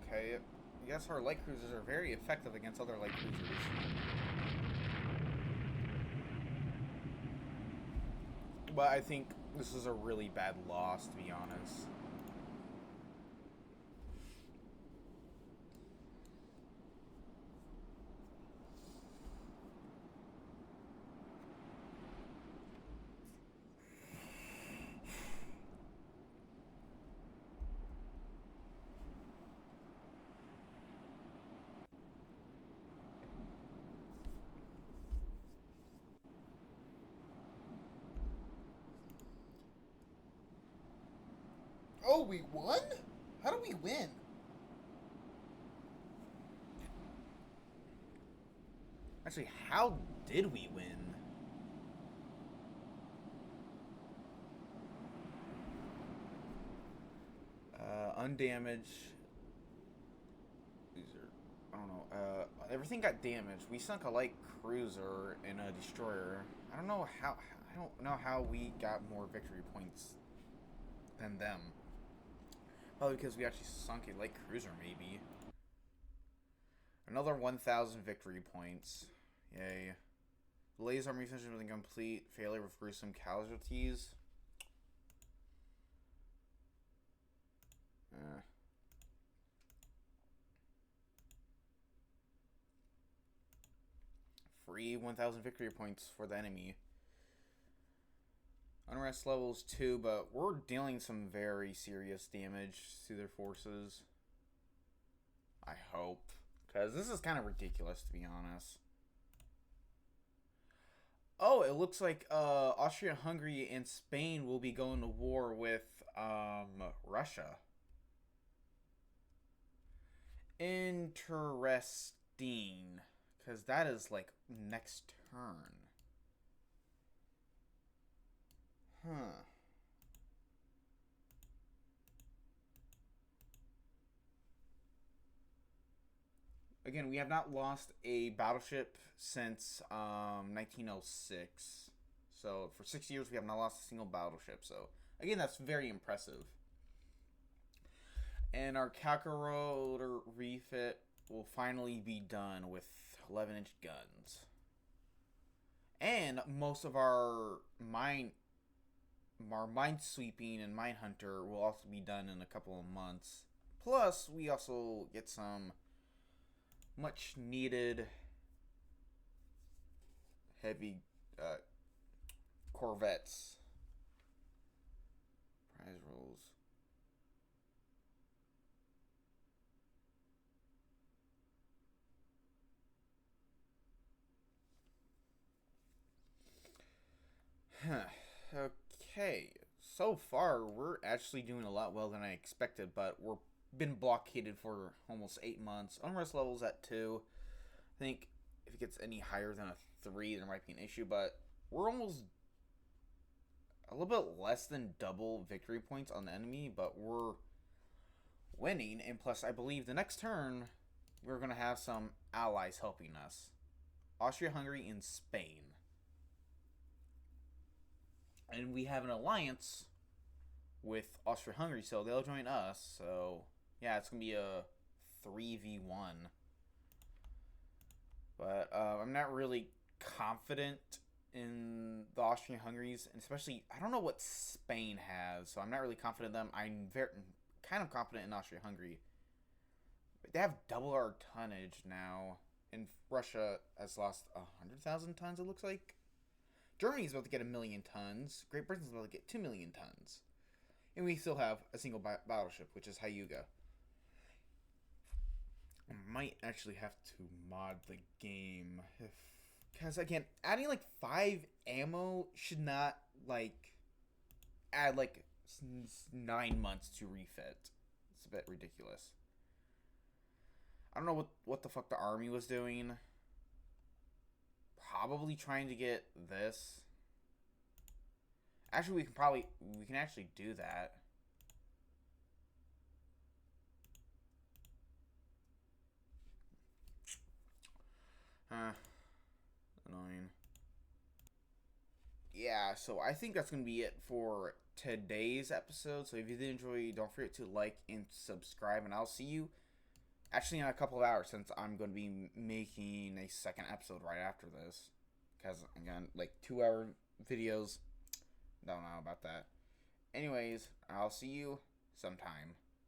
S1: Okay, I guess our light cruisers are very effective against other light cruisers. But I think this is a really bad loss, to be honest. Oh, we won? How do we win? Actually, how did we win? Undamaged. These are, I don't know. Everything got damaged. We sunk a light cruiser and a destroyer. I don't know how we got more victory points than them. Probably because we actually sunk a light cruiser, maybe. Another 1,000 victory points. Yay. Lay's army mission was incomplete. Failure with gruesome casualties. Free 1,000 victory points for the enemy. Unrest levels 2, but we're dealing some very serious damage to their forces. I hope. Because this is kind of ridiculous, to be honest. Oh, it looks like Austria Hungary and Spain will be going to war with Russia. Interesting. Because that is like next turn. Huh. Again, we have not lost a battleship since 1906. So for 6 years, we have not lost a single battleship. So again, that's very impressive. And our calculator refit will finally be done with 11-inch guns. And most of our mine sweeping and mine hunter will also be done in a couple of months. Plus, we also get some much needed heavy corvettes. Prize rolls. Okay, so far, we're actually doing a lot well than I expected, but we're been blockaded for almost 8 months. Unrest level's at 2. I think if it gets any higher than a 3, there might be an issue, but we're almost a little bit less than double victory points on the enemy, but we're winning. And plus, I believe the next turn, we're going to have some allies helping us. Austria Hungary and Spain. And we have an alliance with Austria Hungary, so they'll join us. So, yeah, it's going to be a 3v1. But I'm not really confident in the Austrian Hungaries, and especially, I don't know what Spain has, so I'm not really confident in them. I'm kind of confident in Austria Hungary. They have double our tonnage now, and Russia has lost 100,000 tons, it looks like. Germany's about to get 1 million tons. Great Britain's about to get 2 million tons. And we still have a single battleship, which is Hyuga. I might actually have to mod the game. Because, again, adding, 5 ammo should not, add, 9 months to refit. It's a bit ridiculous. I don't know what the fuck the army was doing. Probably trying to get this. Actually, we can actually do that. Annoying. Yeah, so I think that's going to be it for today's episode. So if you did enjoy, don't forget to like and subscribe. And I'll see you actually in a couple of hours, since I'm going to be making a second episode right after this. Because, again, 2-hour videos, don't know about that. Anyways, I'll see you sometime.